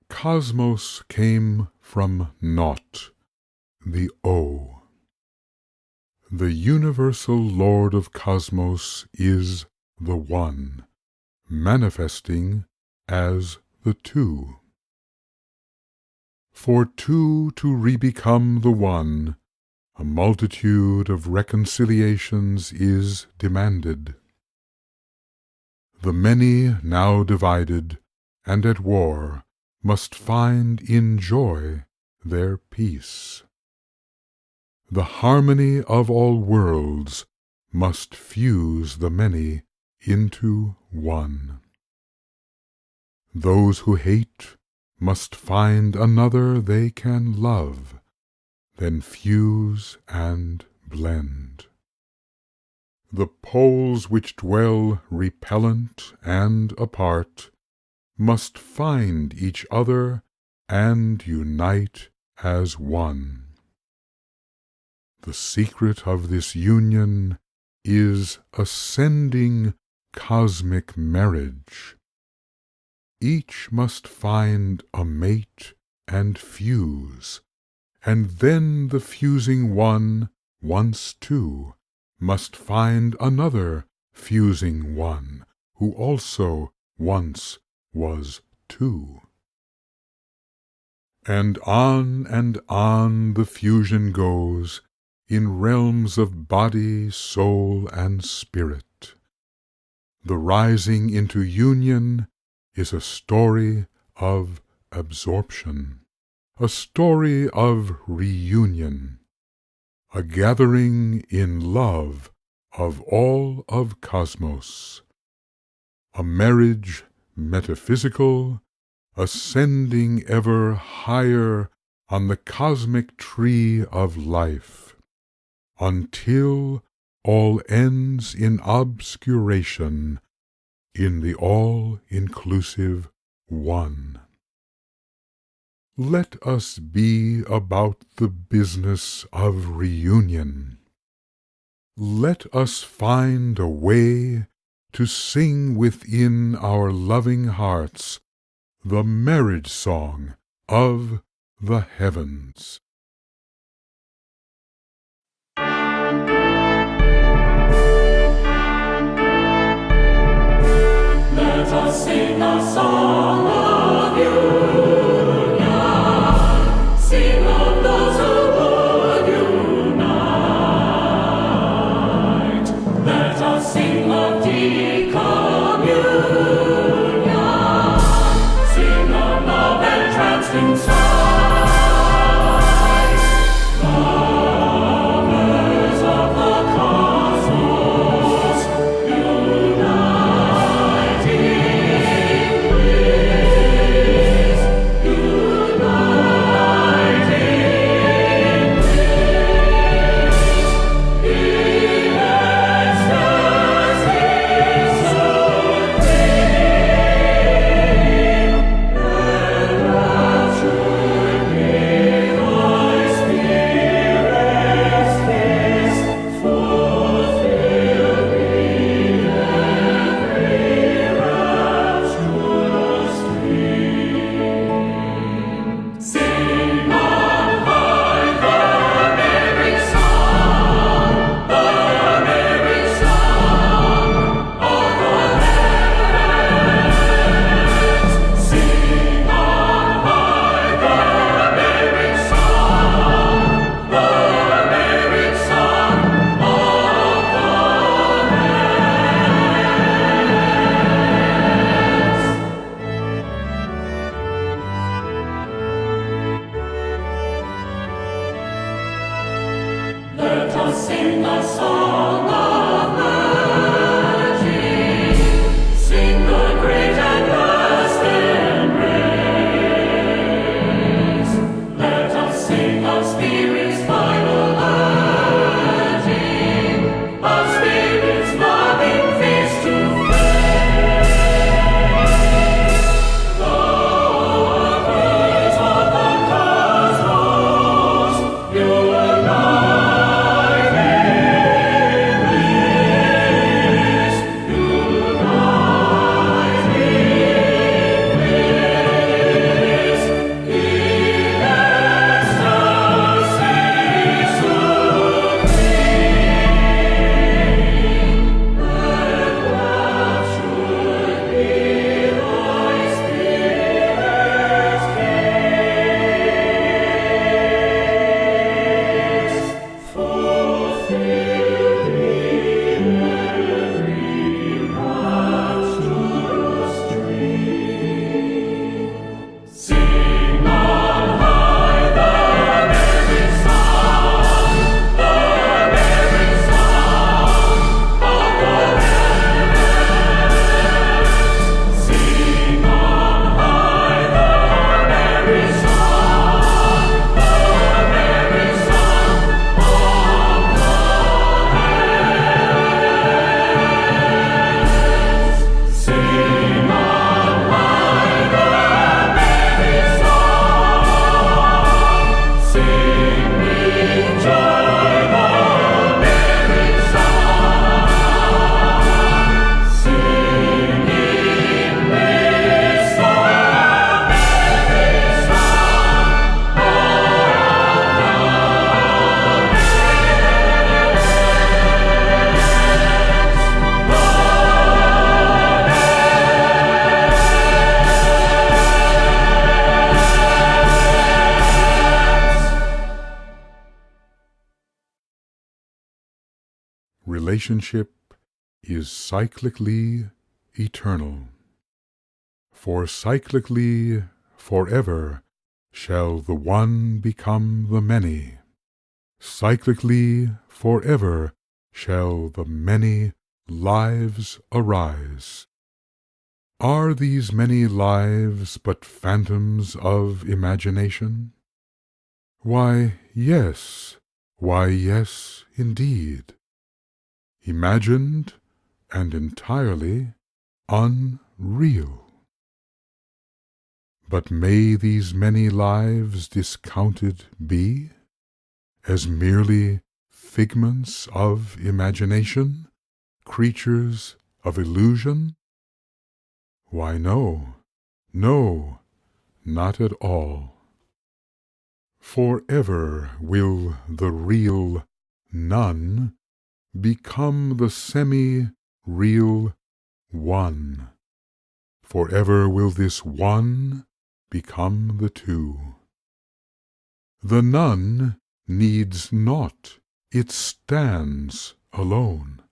A: Cosmos came from naught, the O. The universal Lord of Cosmos is the One, manifesting as the Two. For two to re-become the One, a multitude of reconciliations is demanded. The many now divided and at war must find in joy their peace. The harmony of all worlds must fuse the many into one. Those who hate must find another they can love, then fuse and blend. The poles which dwell repellent and apart must find each other and unite as one. The secret of this union is ascending cosmic marriage. Each must find a mate and fuse, and then the fusing one, once two, must find another fusing one, who also once was two. And on the fusion goes, in realms of body, soul, and spirit. The rising into union is a story of absorption, a story of reunion, a gathering in love of all of Cosmos, a marriage metaphysical, ascending ever higher on the cosmic tree of life, until all ends in obscuration in the all-inclusive One. Let us be about the business of reunion. Let us find a way to sing within our loving hearts the marriage song of the heavens.
B: Let us sing a song of union, sing of those who would unite. Let us sing of decommunion, sing of love entrancing sight. Lovers of the cosmos, sing a song of merging, sing the great and of spirits' final urging, of spirits loving face to face. The workers of the cosmos unite in bliss, unite in bliss, in ecstasy supreme. And what should be thy spirit's case? Fulfilled in every rapturous dream. Sing on high the merry song, the merry song of the heavens. Sing on high the merry song, the merry song of the heavens. Sing on high the merry song. Sing with joy the merry song. Sing in bliss the merry song of
A: Relationship is cyclically eternal. For cyclically forever shall the one become the many. Cyclically forever shall the many lives arise. Are these many lives but phantoms of imagination? Why, yes, indeed. Imagined and entirely unreal. But may these many lives discounted be, as merely figments of imagination, creatures of illusion? Why, no, not at all. Forever will the real none become the semi-real one. Forever will this one become the two. The none needs not, it stands alone.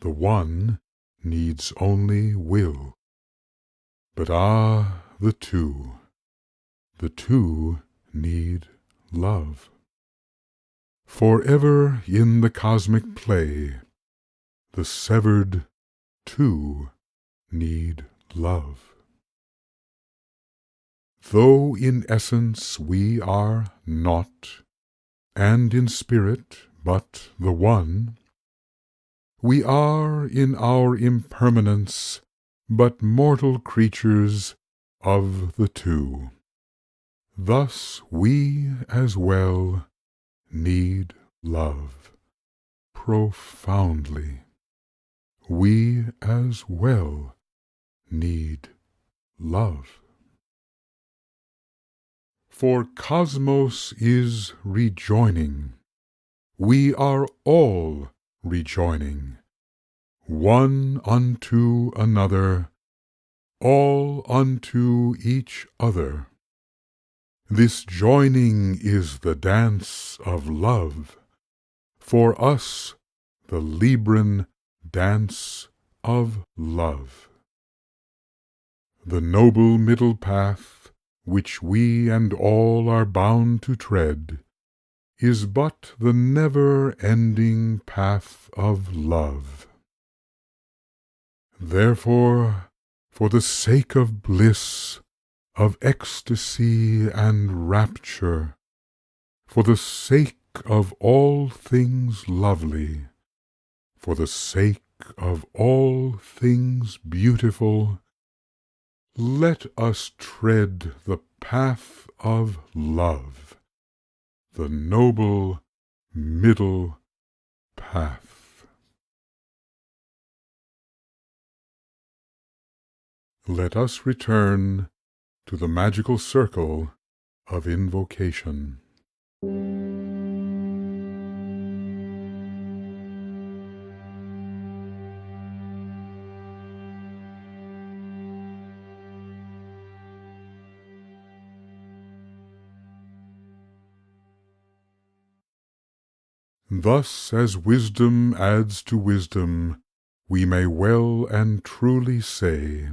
A: The one needs only will. But the two need love. Forever in the cosmic play, the severed two need love. Though in essence we are not, and in spirit but the one, we are in our impermanence but mortal creatures of the two. Thus we as well need love profoundly. We as well need love. For cosmos is rejoining. We are all rejoining. One unto another, all unto each other. This joining is the dance of love, for us the Libran dance of love. The noble middle path, which we and all are bound to tread, is but the never-ending path of love. Therefore, for the sake of bliss, of ecstasy and rapture, For the sake of all things lovely, for the sake of all things beautiful, let us tread the path of love, the noble middle path. Let us return to the magical circle of invocation. Thus, as wisdom adds to wisdom, we may well and truly say,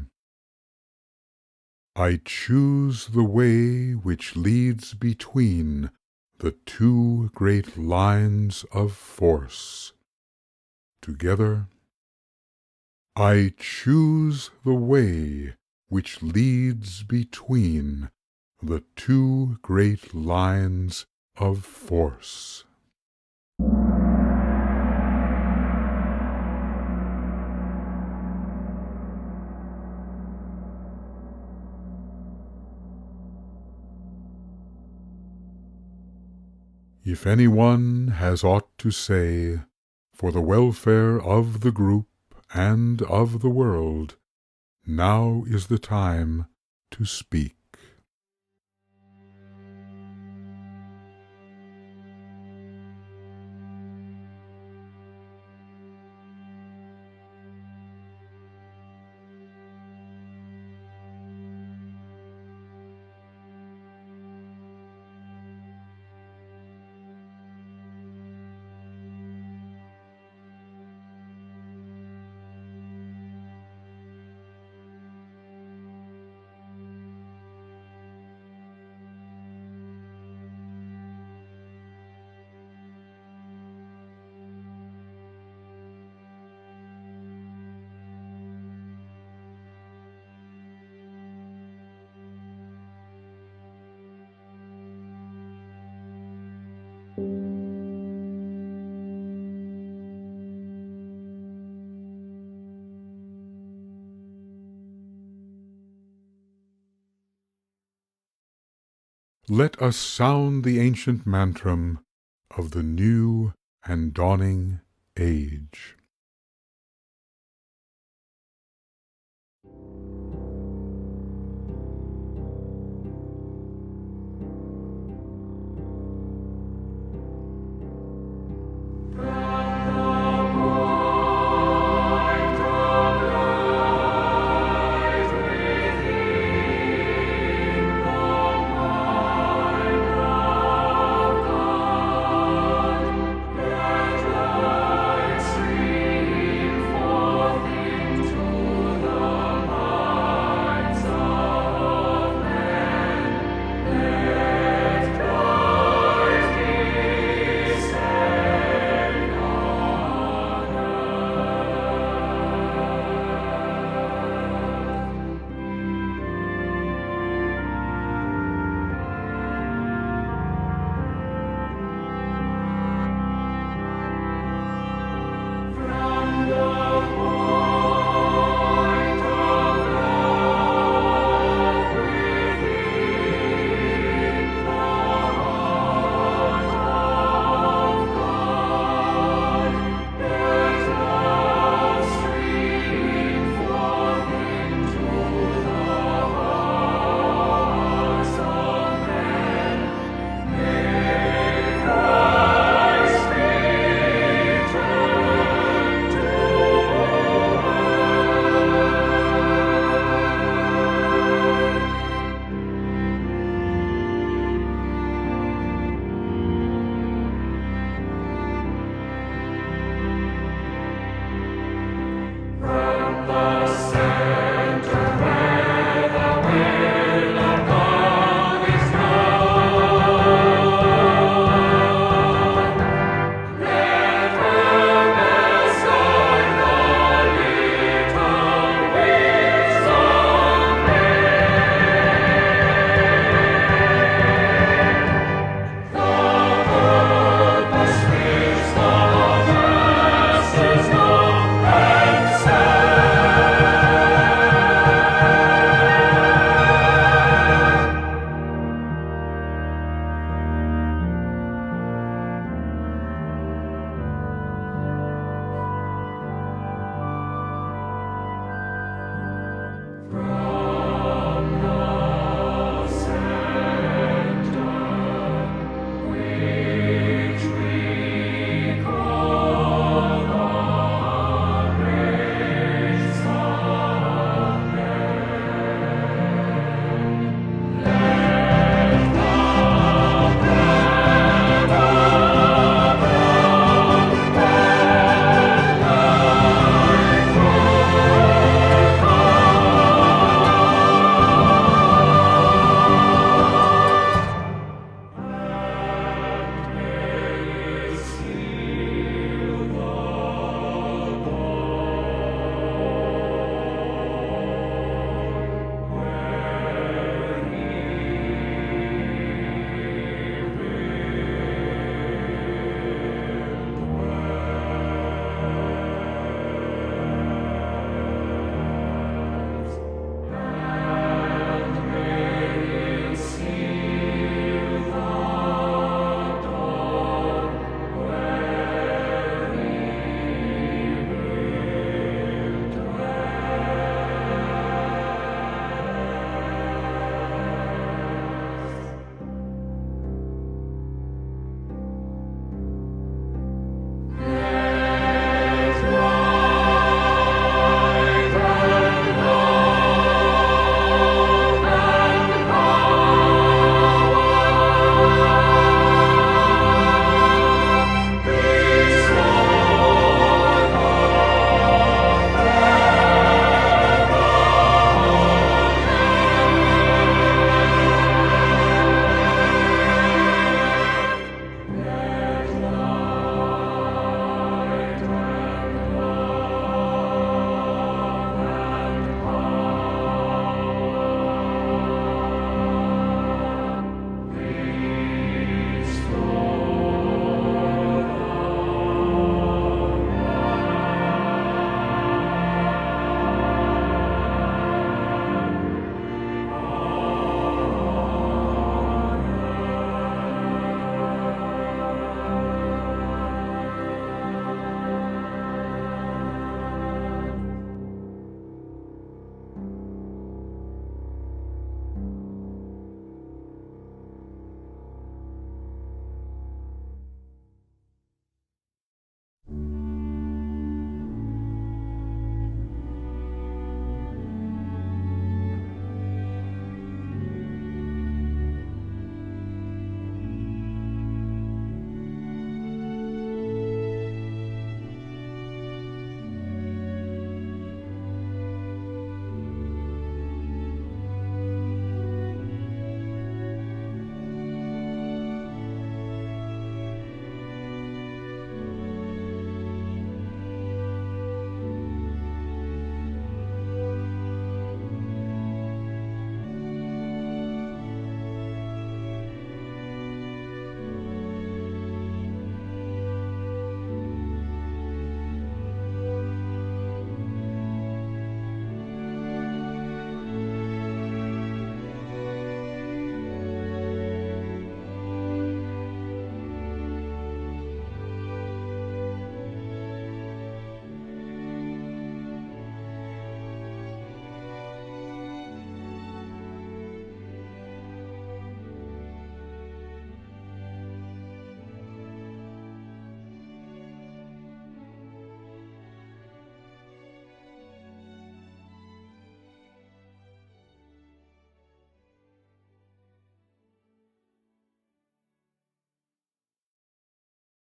A: I choose the way which leads between the two great lines of force. Together, I choose the way which leads between the two great lines of force. If anyone has aught to say for the welfare of the group and of the world, now is the time to speak. Let us sound the ancient mantram of the new and dawning age.